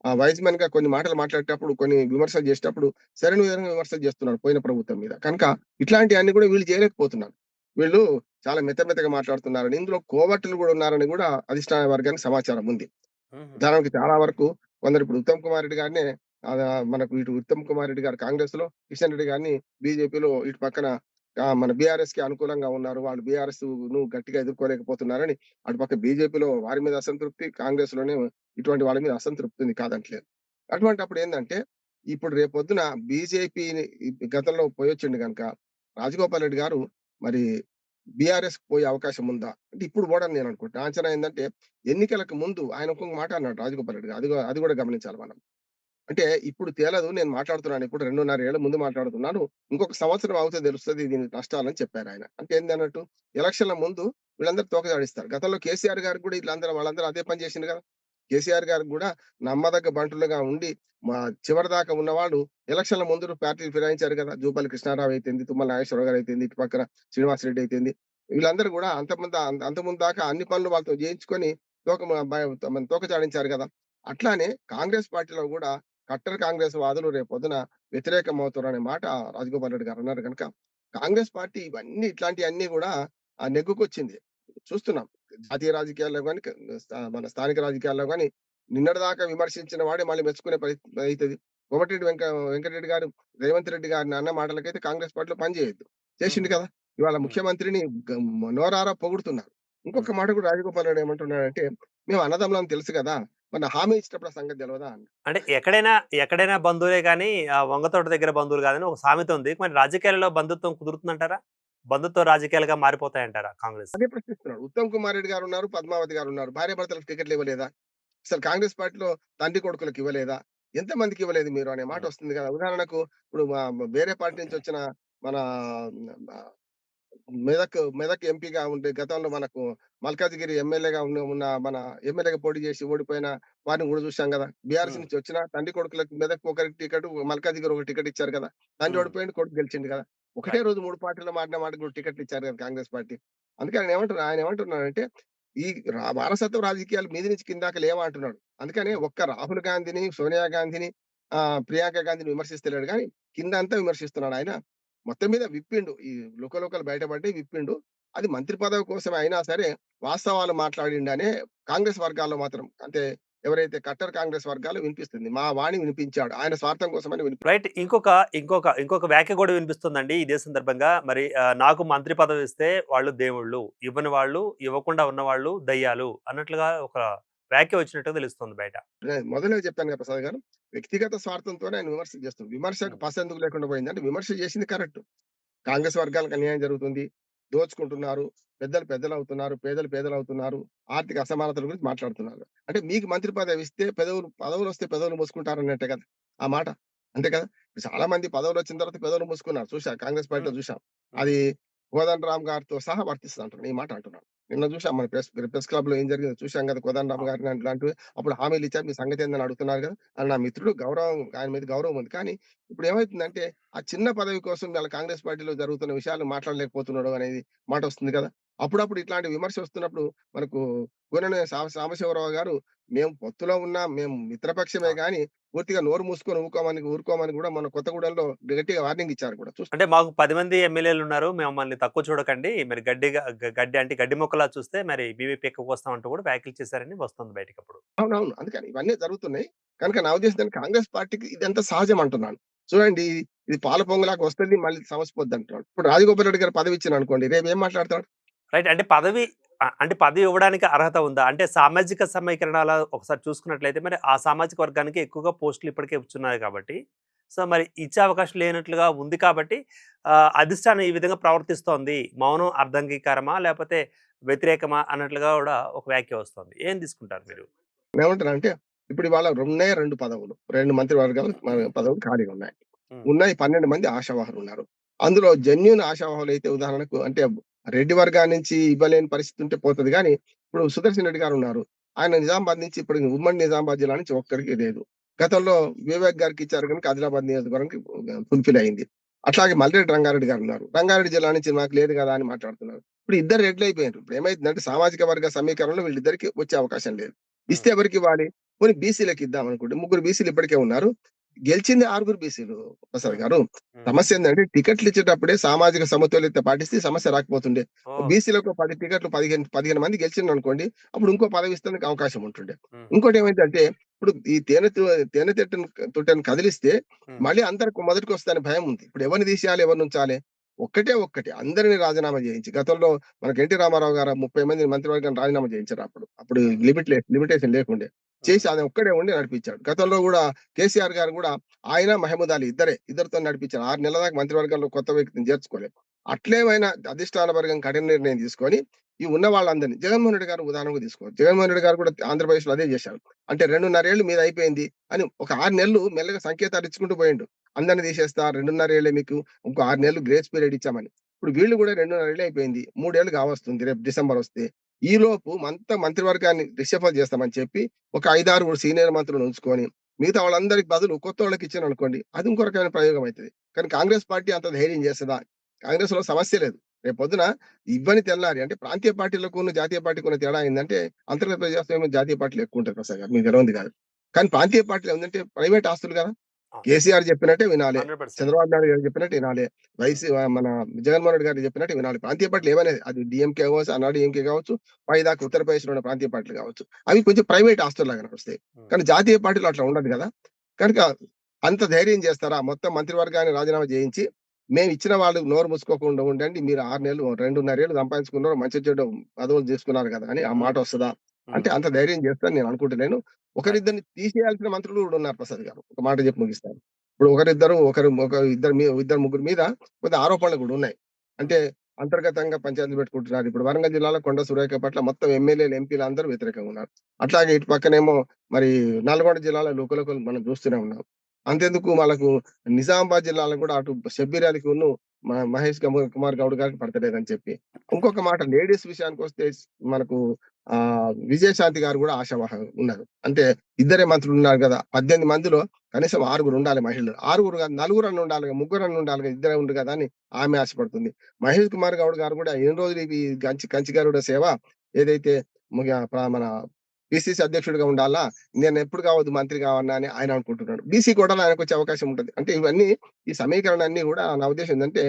Speaker 2: వైస్ మెన్‌గా కొన్ని మాటలు మాట్లాడేటప్పుడు, కొన్ని విమర్శలు చేసేటప్పుడు సరైన విధంగా విమర్శలు చేస్తున్నాడు పోయిన ప్రభుత్వం మీద. కనుక ఇట్లాంటియన్నీ కూడా వీళ్ళు చేయలేకపోతున్నారు. వీళ్ళు చాలా మెత్తగా మాట్లాడుతున్నారని, ఇందులో కోవట్టులు గూడా ఉన్నారని గూడా అధిష్టాన వర్గానికి సమాచారం ఉంది.
Speaker 1: హుహు.
Speaker 2: ఉదాహరణకి చాలా వరకు కొందరు ఇప్పుడు ఉత్తమ్ కుమార్ రెడ్డి గారినే మనకు ఇటు ఉత్తమ్ కుమార్ రెడ్డి గారు కాంగ్రెస్‌లో, కిషన్ రెడ్డి గారిని బీజేపీలో ఇటు పక్కన మన బీఆర్ఎస్ కి అనుకూలంగా ఉన్నారు. వాళ్ళు బీఆర్ఎస్ ను గట్టిగా ఎదుర్కోలేకపోతున్నారని అటుపక్క బీజేపీలో వారి మీద అసంతృప్తి, కాంగ్రెస్ లోనే ఇటువంటి వాళ్ళ మీద అసంతృప్తి ఉంది కాదంటలేదు. అటువంటప్పుడు ఏందంటే ఇప్పుడు రేపొద్దున బీజేపీని గతంలో పోయొచ్చిండు గనుక రాజగోపాల్ రెడ్డి గారు మరి బీఆర్ఎస్‌కి పోయే అవకాశం ఉందా? అంటే ఇప్పుడు పోడని నేను అనుకుంటున్నా. నా అంచనా ఏందంటే ఎన్నికలకు ముందు ఆయన ఇంకొక మాట అన్నాడు రాజగోపాల్ రెడ్డి గారు. అది కూడా గమనించాలి మనం. అంటే ఇప్పుడు తేలదు. నేను మాట్లాడుతున్నాను. ఇప్పుడు 2.5 ఏళ్ల ముందు మాట్లాడుతున్నాను. ఇంకొక సంవత్సరం ఆగితే తెలుస్తది దీని నష్టాలని చెప్పారాయన. అంటే ఏందన్నట్టు ఎలక్షన్‌ల ముందు వీళ్ళందరూ తోకజాడిస్తారు. గతంలో కేసీఆర్ గారికి కూడా వాళ్ళందరూ అదే పని చేసిండ్రు కదా! కేసీఆర్ గారికి కూడా నమ్మదగ్గ బంటులుగా ఉండి చివరిదాకా ఉన్నవాడు ఎలక్షన్‌ల ముందు పార్టీలు ఫిరాయించారు కదా! జూపల్లి కృష్ణారావు అయితేంది, తుమ్మల నాగేశ్వరరావు గారు అయితేంది, ఇటు పక్కన శ్రీనివాసరెడ్డి అయితేంది. వీళ్ళందరూ కూడా అంతకుముందు దాకా అన్ని పనులు వాళ్ళతో చేయించుకొని తోక మ బ తోక చాడించారు కదా! అట్లానే కాంగ్రెస్ పార్టీలో కూడా కట్టర్ కాంగ్రెస్ వాదులు రేపొద్దున వ్యతిరేకమవుతారనే మాట రాజగోపాల్ రెడ్డి గారు అన్నారు గనుక, కాంగ్రెస్ పార్టీ ఇవన్నీ ఇట్లాంటియన్నీ గూడా నెగ్గుకొచ్చింది. చూస్తున్నాం. జాతీయ రాజకీయాల్లో గాని, మన స్థానిక రాజకీయాల్లో గాని నిన్నటిదాకా విమర్శించిన వాడే మళ్ళీ మెచ్చుకునే పరిస్థితి అయితది. కోమటిరెడ్డి వెంకటరెడ్డి గారు రేవంత్ రెడ్డి గారిని అన్న మాటలకైతే కాంగ్రెస్ పార్టీలో పని చేయొద్దు. చేసిండు
Speaker 1: హ్మ్.
Speaker 2: కదా! ఇవాళ
Speaker 1: హ్మ్.
Speaker 2: ముఖ్యమంత్రిని నోరారా పొగుడుతున్నారు.
Speaker 1: హ్మ్.
Speaker 2: ఇంకొక మాట కూడా రాజగోపాల్ రెడ్డి ఏమంటున్నాడంటే, "మేము అన్నదమ్ములం తెలుసు కదా! మరి నా హామీ ఇచ్చినప్పుడు ఆ సంగతి తెలవదా?" అన్నాడు.
Speaker 1: అంటే ఎక్కడైనా బంధువులే గానీ, వంగ తోట దగ్గర బంధువులు కాదని ఒక సామెత ఉంది. మరి రాజకీయాలలో బంధుత్వం కుదురుతుందంటారా? బంధుత్వం రాజకీయాలుగా మారిపోతాయంటారా కాంగ్రెస్?
Speaker 2: అదే ప్రశ్నిస్తున్నాడు. ఉత్తమ్ కుమార్ రెడ్డి గారున్నారు, పద్మావతి గారున్నారు. భార్యాభర్తలకు టికెట్లు ఇవ్వలేదా? అసలు కాంగ్రెస్ పార్టీలో తండ్రి కొడుకులకు ఇవ్వలేదా? ఎంతమందికి ఇవ్వలేదు మీరు అనే మాట
Speaker 1: హ్మ్.
Speaker 2: వస్తుంది కదా! ఉదాహరణకు ఇప్పుడు వేరే పార్టీ నుంచి వచ్చిన మన ఆహ్, మెదక్ ఎంపీగా ఉండే గతంలో మనకు మల్కాజిగిరి ఎమ్మెల్యేగా ఉన్న మన ఎమ్మెల్యేగా పోటీ చేసి ఓడిపోయిన వారిని కూడా చూసాం కదా! బీఆర్ఎస్
Speaker 1: హ్మ్.
Speaker 2: నుంచి వచ్చిన తండ్రి కొడుకులకు మెదక్ ఒకరికి టికెట్, మల్కాజిగిరి ఒక టికెట్ ఇచ్చారు కదా! తండ్రి
Speaker 1: హ్మ్.
Speaker 2: ఓడిపోయిండు, కొడుకు గెలిచిండు కదా! ఒకటే
Speaker 1: రైట్.
Speaker 2: రోజు 3 పార్టీలో మారిన వాటికి కూడా టికెట్లు ఇచ్చారు కదా కాంగ్రెస్ పార్టీ. అందుకే ఆయన ఏమంటున్నాడంటే ఈ వారసత్వ రాజకీయాలు మీది నుంచి కింద దాకా లేవా అంటున్నాడు. అందుకనే
Speaker 1: హ్మ్.
Speaker 2: ఒక్క రాహుల్ గాంధీని, సోనియా గాంధీని, ప్రియాంక గాంధీని విమర్శిస్తలేడు గానీ కిందంతా విమర్శిస్తున్నాడు ఆయన. మొత్తం మీద విప్పిండు. ఈ లుకలుకలు బయటపడ్డాయి విప్పిండు. అది మంత్రి పదవి కోసమే అయినా సరే వాస్తవాలు మాట్లాడిండనే కాంగ్రెస్ వర్గాల్లో మాత్రం అంటే ఎవరైతే కట్టర్ కాంగ్రెస్ వర్గాల్లో వినిపిస్తుంది. మా వాణి వినిపించాడు. ఆయన స్వార్థం కోసమని
Speaker 1: రైట్. ఇంకొక వ్యాఖ్య గూడా వినిపిస్తుందండి ఇదే సందర్భంగా. మరి నాకు మంత్రి పదవి ఇస్తే వాళ్ళు దేవుళ్ళు, ఇవ్వని వాళ్ళు, ఇవ్వకుండా ఉన్నవాళ్ళు దయ్యాలు అన్నట్లుగా ఒక వ్యాఖ్య వచ్చినట్టుగా తెలుస్తుంది బయట.
Speaker 2: మొదలే చెప్పాను కదా ప్రసాద్ గారు. వ్యక్తిగత స్వార్థంతోనే ఆయన విమర్శలు చేస్తుండు. విమర్శకు
Speaker 1: హ్మ్.
Speaker 2: పసెందుకు లేకుండా పోయిందంటే విమర్శ చేసింది కరెక్ట్. కాంగ్రెస్ వర్గాలకు అన్యాయం జరుగుతుంది. దోచుకుంటున్నారు. పెద్దలు పెద్దలవుతున్నారు. పేదలు పేదలవుతున్నారు. ఆర్థిక అసమానతల గురించి మాట్లాడుతున్నారు. అంటే మీకు మంత్రి పదవి ఇస్తే పదవులొస్తే పెదవులు మూసుకుంటారన్నట్టే కదా! ఆ మాట. అంతే కదా! ఇప్పుడు చాలా మంది పదవులొచ్చిన తర్వాత పెదవులు మూసుకున్నారు. కాంగ్రెస్ పార్టీలో
Speaker 1: హ్మ్.
Speaker 2: చూసాం.
Speaker 1: హ్మ్.
Speaker 2: అది కోదండరామ్ గారితో సహా వర్తిస్తదంటున్నాను. ఈ మాట అంటున్నాను. నిన్న చూసాం మన ప్రెస్ క్లబ్‌లో ఏం జరిగిందో చూసాం కదా! కోదండరామ్
Speaker 1: అవును.
Speaker 2: గారిని ఇలాంటివి అప్పుడు హామీలిచ్చారు. మీ సంగతేందని అడుగుతున్నారు కదా! ఆయన నా మిత్రుడు ఆయన మీద గౌరవం ఉంది. కానీ ఇప్పుడు ఏమైతుందంటే ఆ చిన్న పదవి కోసం వాళ్ళ కాంగ్రెస్ పార్టీలో జరుగుతున్న విషయాలు మాట్లాడలేకపోతున్నాడు అనేది మాటొస్తుంది కదా! అప్పుడప్పుడు ఇట్లాంటి విమర్శ వస్తున్నప్పుడు మనకు కూననే సాంబశివరావు గారు మేము పొత్తులో ఉన్నాం. మేము మిత్రపక్షమే
Speaker 1: అవును.
Speaker 2: గాని పూర్తిగా నోరు మూసుకొని ఊరుకోమని కూడా మన కొత్తగూడెంలో గట్టిగా వార్నింగ్ ఇచ్చారు కూడా.
Speaker 1: అంటే మాకు 10 మంది ఎమ్మెల్యేలున్నారు. మమ్మల్ని తక్కువ చూడకండి. మరి గడ్డి అంటే గడ్డి మొక్కలా చూస్తే మరి మేమే పీక్కకొస్తాం అంటూ కూడా వ్యాఖ్యలు చేశారని వస్తుంది బయటికప్పుడు.
Speaker 2: అవునవును. అందుకని ఇవన్నీ జరుగుతున్నాయి. కనుక
Speaker 1: హ్మ్.
Speaker 2: నా ఉద్దేశం కాంగ్రెస్ పార్టీకి ఇదంతా సహజం అంటున్నాను.
Speaker 1: హ్మ్.
Speaker 2: చూడండి ఇది పాల పొంగులాగా వస్తది. మళ్ళీ సమస్య పోద్దంటున్నాడు. ఇప్పుడు రాజగోపాల్ రెడ్డి గారు పదవి ఇచ్చారనుకోండి. రేపు ఏం మాట్లాడతాడు?
Speaker 1: రైట్. అంటే పదవి ఇవ్వడానికి అర్హత ఉందా? అంటే సామాజిక సమీకరణాల ఒకసారి చూసుకున్నట్లయితే మరి ఆ సామాజిక వర్గానికి ఎక్కువగా పోస్టులు ఇప్పటికే ఇచ్చున్నారు కాబట్టి, సో, మరి ఇచ్చే అవకాశం లేనట్లుగా ఉంది కాబట్టి అధిష్టానం ఈ విధంగా ప్రవర్తిస్తోంది. మౌనం అర్ధంగీకారమా? లేపోతే వ్యతిరేకమా? అన్నట్లుగా గూడా ఒక వ్యాఖ్య వస్తోంది. ఏం తీసుకుంటారు మీరు?
Speaker 2: నేనేమంటానంటే ఇప్పుడు ఇవాళ 2 పదవులు. 2 మంత్రివర్గాలు పదవులు ఖాళీగా ఉన్నాయి.
Speaker 1: హ్మ్.
Speaker 2: ఉన్నాయి 12 మంది ఆశావహులున్నారు. అందులో జెన్యూన్ ఆశావహులైతే ఉదాహరణకు అంటే రెడ్డి వర్గాల నుంచి ఇవ్వలేని పరిస్థితి ఉంటే పోతది గానీ, ఇప్పుడు సుదర్శన్ రెడ్డి గారున్నారు. ఆయన నిజామాబాద్ నుంచి ఇప్పుడు ఉమ్మడి నిజామాబాద్ జిల్లా నుంచి ఒక్కరికి లేదు. గతంలో వివేక్ గారికి ఇచ్చారు గనుక ఆదిలాబాద్ నియోజకవర్గానికి ఫుల్‌ఫిల్ అయింది. అట్లాగే మల్రెడ్డి రంగారెడ్డి గారున్నారు. రంగారెడ్డి జిల్లా నుంచి మాకు లేదు గదా! అని మాట్లాడుతున్నారు. ఇప్పుడు ఇద్దరు రెడ్లయిపోయిన్రు. ఇప్పుడు ఏమైతుందంటే సామాజిక వర్గ సమీకరణలో వీళ్ళిద్దరికీ వచ్చే అవకాశం లేదు. ఇస్తే
Speaker 1: హ్మ్.
Speaker 2: ఎవరికివ్వాలి? పోనీ బీసీలకి ఇద్దామనుకోండి. ముగ్గురు బీసీలు ఇప్పటికే ఉన్నారు. గెలిచింది 6 బీసీలు ప్రసాద్
Speaker 1: హ్మ్.
Speaker 2: గారు.
Speaker 1: హ్మ్.
Speaker 2: సమస్య ఏందంటే టికెట్లు ఇచ్చేటప్పుడే సామాజిక సమతుల్యత పాటిస్తే ఈ సమస్య రాకపోతుండే.
Speaker 1: ఓకే.
Speaker 2: బీసీలకు 10 టికెట్లు 15 మంది గెలిచిండ్రనుకోండి. అప్పుడు ఇంకో పదవి ఇస్తానికి అవకాశం ఉంటుండే.
Speaker 1: హుహు.
Speaker 2: ఇంకోటి ఏమైందంటే ఇప్పుడు ఈ తేనె తొట్టెను కదిలిస్తే
Speaker 1: హ్మ్.
Speaker 2: మళ్ళీ అందరికి మొదటికొస్తదని భయం ఉంది. ఇప్పుడు ఎవరిని తీసేయాలి? ఎవరిని ఉంచాలి? ఒక్కటి అందరిని రాజీనామా చేయించి గతంలో మనకి ఎన్టీ రామారావు గారు 30 మంది మంత్రివర్గాన్ని రాజీనామా చేయించారు అప్పుడు
Speaker 1: హ్మ్.
Speaker 2: లిమిటేషన్ లేకుండే.
Speaker 1: హ్మ్.
Speaker 2: చేసి ఆయన ఒక్కడే ఉండి నడిపించాడు. గతంలో గూడా కేసీఆర్ గారు గూడా ఆయన, మహమూద్ అలీ ఇద్దరితోని నడిపించారు. 6 నెలల దాకా మంత్రివర్గంలో కొత్త వ్యక్తిని చేర్చుకోలేదు. అట్లేమైనా అధిష్టాన వర్గం కఠిన నిర్ణయం తీసుకొని ఈ ఉన్న వాళ్ళందరిని జగన్మోహన్ రెడ్డి గారు ఉదాహరణకు తీసుకోవచ్చు. జగన్మోహన్ రెడ్డి గారు కూడా ఆంధ్రప్రదేశ్‌లో అదే చేశారు. అంటే 2.5 ఏళ్ళు మీదయిపోయింది అని ఒక 6 నెలలు మెల్లగా సంకేతాలు ఇచ్చుకుంటూ పోయిండు. అందరిని తీసేస్తా 2.5 ఏళ్లే మీకు ఇంకో 6 నెలలు గ్రేస్ పీరియడ్ ఇచ్చామని. ఇప్పుడు వీళ్ళు కూడా 2.5 ఏళ్ళు అయిపోయింది. 3 ఏళ్ళు కావస్తుంది రేపు డిసెంబర్ వస్తే. ఈలోపు మంత్రివర్గాన్ని రిషఫల్ చేస్తామని చెప్పి ఒక 5, 6 సీనియర్ మంత్రులను ఉంచుకొని మిగతా వాళ్ళందరికి బదులు కొత్తోళ్ళకి ఇచ్చారనుకోండి అది ఇంకో రకమైన ప్రయోగం అయితది. కానీ కాంగ్రెస్ పార్టీ అంత ధైర్యం చేస్తదా? కాంగ్రెస్‌లో సమస్య లేదు. రేపొద్దున ఇవ్వని తెల్లారి అంటే ప్రాంతీయ పార్టీలకును, జాతీయ పార్టీకున్న తేడా ఏందంటే అంతర్గత ప్రజాస్వామ్యం జాతీయ పార్టీలో ఎక్కువుంటది ప్రసాద్ గారు. మీకు తెలవంది కాదు. కానీ ప్రాంతీయ పార్టీలో ఏందంటే ప్రైవేట్ ఆస్తులు కదా!
Speaker 1: అవును.
Speaker 2: కేసీఆర్ చెప్పినట్టే వినాలే.
Speaker 1: 100%.
Speaker 2: చంద్రబాబు నాయుడు గారు చెప్పినట్టు వినాలే.
Speaker 1: హ్మ్.
Speaker 2: మన జగన్మోహన్ రెడ్డి గారు చెప్పినట్టు వినాలి. ప్రాంతీయ పార్టీలు ఏవైనా అది డీఎంకే కావచ్చు, అన్నాడు డీఎంకే కావచ్చు, పైదాకా ఉత్తరప్రదేశ్‌లో ఉన్న ప్రాంతీయ పార్టీలు కావచ్చు. అవి కొంచెం ప్రైవేట్ ఆస్తుల్లాగా నడుస్తాయి.
Speaker 1: హ్మ్.
Speaker 2: కానీ జాతీయ పార్టీలో అట్లా ఉండదు కదా! కనుక అంత ధైర్యం చేస్తారా? మొత్తం మంత్రివర్గాన్ని రాజీనామా చేయించి, మేమిచ్చిన వాళ్ళు నోరు మూసుకోకుండా ఉండండి. మీరు 6 నెలలు 2.5 ఏళ్ళు సంపాదించుకున్నారు. మంచి చెడు పదవులు తీసుకున్నారు కదా! అని ఆ
Speaker 1: హ్మ్.
Speaker 2: మాట వస్తదా?
Speaker 1: హ్మ్.
Speaker 2: అంటే అంత ధైర్యం చేస్తారని నేను అనుకుంటలేను.
Speaker 1: రైట్.
Speaker 2: ఒకరిద్దరిని తీసేయాల్సిన మంత్రులు కూడా ఉన్నారు ప్రసాద్ గారు. ఒక మాట చెప్పి ముగిస్తాను. ఇప్పుడు ఒకరిద్దరు ఇద్దరు ముగ్గురు మీద కొద్ది ఆరోపణలు కూడా ఉన్నాయి. అంటే
Speaker 1: హ్మ్.
Speaker 2: అంతర్గతంగా పంచాయతీలు పెట్టుకుంటున్నారు. ఇప్పుడు వరంగల్ జిల్లాలో కొండ సురేఖ పట్ల మొత్తం ఎమ్మెల్యేలు, ఎంపీలు అందరూ వ్యతిరేకంగా ఉన్నారు. అట్లాగే ఇటు పక్కనేమో మరి నల్గొండ జిల్లాలో లుకలుకలు మనం చూస్తూనే ఉన్నాం. అంతెందుకు వాళ్ళకు నిజామాబాద్ జిల్లాలో కూడా అటు షబ్బీర్ అలీకును, మహేష్ కుమార్ గౌడ్ గారికి పడతలేదని చెప్పి. ఇంకొక మాట లేడీస్ విషయానికొస్తే మనకు విజయశాంతి గారు కూడా ఆశావహంగా ఉన్నారు. అంటే ఇద్దరే మంత్రులున్నారు గదా! 18 మందిలో కనీసం 6 ఉండాలి మహిళలు. 6 కాదు నలుగురన్నా ఉండాలిగా, ముగ్గురన్నా ఉండాలిగా, ఇద్దరే ఉండు గదా! అని ఆమె ఆశపడుతుంది. మహేష్ కుమార్ గౌడ్ గారు కూడా ఎన్ని రోజులు ఇవి కంచిగరుడ సేవ ఏదైతే మన పిసిసి అధ్యక్షుడిగా ఉండాలా, నేనెప్పుడు కావద్దు మంత్రి కావన్నా అని ఆయన అనుకుంటున్నాడు. బీసీ కోటాలో ఆయనకొచ్చే అవకాశం ఉంటది. అంటే ఇవన్నీ ఈ సమీకరణలన్నీ గూడా నా ఉద్దేశ్యం ఏందంటే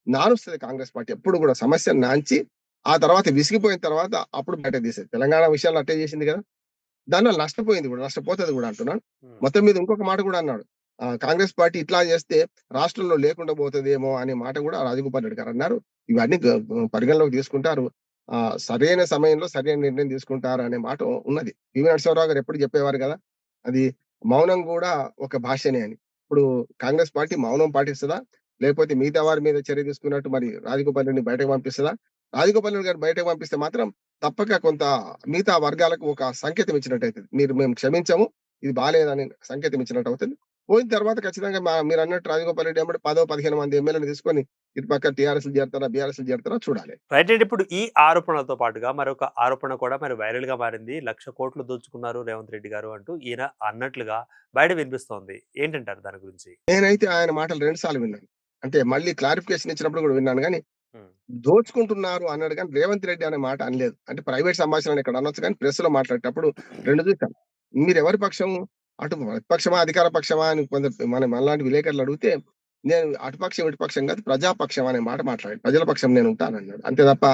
Speaker 2: నానుస్తది కాంగ్రెస్ పార్టీ ఎప్పుడు గూడా సమస్యను నాంచి, ఆ తర్వాత విసిగిపోయిన తర్వాత అప్పుడు బయటకు తీసేది. తెలంగాణ విషయాల్లో అట్టే చేసింది గదా! దానివల్ల నష్టపోయింది గూడా. నష్టపోతది గూడా అంటున్నాను.
Speaker 1: హ్మ్.
Speaker 2: మొత్తం మీద ఇంకొక మాట గూడా అన్నాడు. కాంగ్రెస్ పార్టీ ఇట్లా జేస్తే రాష్ట్రంలో లేకుండా పోతదేమో అనే మాట గూడా రాజగోపాల్ రెడ్డి గారన్నారు. ఇవన్నీ పరిగణలోకి తీసుకుంటారు. సరైన సమయంలో సరైన నిర్ణయం తీసుకుంటారు అనే మాట ఉన్నది. పివి నరసింహారావు గారు ఎప్పుడు చెప్పేవారు గదా! అది మౌనం గూడా ఒక భాషనే అని. ఇప్పుడు కాంగ్రెస్ పార్టీ మౌనం పాటిస్తదా? లేకపోతే మిగతా వారి మీద చర్య తీసుకున్నట్టు మరి రాజగోపాల్ రెడ్డిని బయటకు పంపిస్తదా? రాజగోపాల్ రెడ్డి గారిని బయటకు పంపిస్తే మాత్రం తప్పక కొంత మిగతా వర్గాలకు ఒక సంకేతం ఇచ్చినట్టయితది. మేము క్షమించము. ఇది బాలేదని సంకేతం ఇచ్చినట్టు అవుతది. పోయిన తర్వాత ఖచ్చితంగా మీరన్నట్టు రాజగోపాల్ రెడ్డి ఎమ్మటే 10, 15 మంది ఎమ్మెల్యేలని తీసుకొని ఇటు పక్క టీఆర్ఎస్‌లో చేరతారా? బీఆర్ఎస్‌లో చేరతారా? చూడాలి.
Speaker 1: రైట్ అండి. ఇప్పుడు ఈ ఆరోపణలతో పాటుగా మరొక ఆరోపణ కూడా మరి వైరల్‌గా మారింది. 1,00,00,00,000 దోచుకున్నారు రేవంత్ రెడ్డి గారు అంటూ ఈయన అన్నట్లుగా బయట వినిపిస్తోంది. ఏంటంటారు దాని గురించి?
Speaker 2: నేనైతే ఆయన మాటలు 2 సార్లు విన్నాను. అంటే మళ్ళీ క్లారిఫికేషన్ ఇచ్చినప్పుడు కూడా విన్నాను గానీ,
Speaker 1: హ్మ్.
Speaker 2: దోచుకుంటున్నారు అన్నాడు గానీ, రేవంత్ రెడ్డి అనే మాట అనలేదు. అంటే ప్రైవేట్ సంభాషణలు ఇక్కడ అనొచ్చు గానీ, ప్రెస్‌లో మాట్లాడేటప్పుడు 2 చూసాం. మీరెవరి పక్షం? అటు ప్రతిపక్షమా? అధికార పక్షమా? అని కొందరు మనలాంటి విలేకరులు అడిగితే, నేను అటుపక్షం, ఇటుపక్షం కాదు ప్రజాపక్షం అనే మాట మాట్లాడాను. ప్రజల పక్షం నేనుంటానన్నాడు. అంతే తప్ప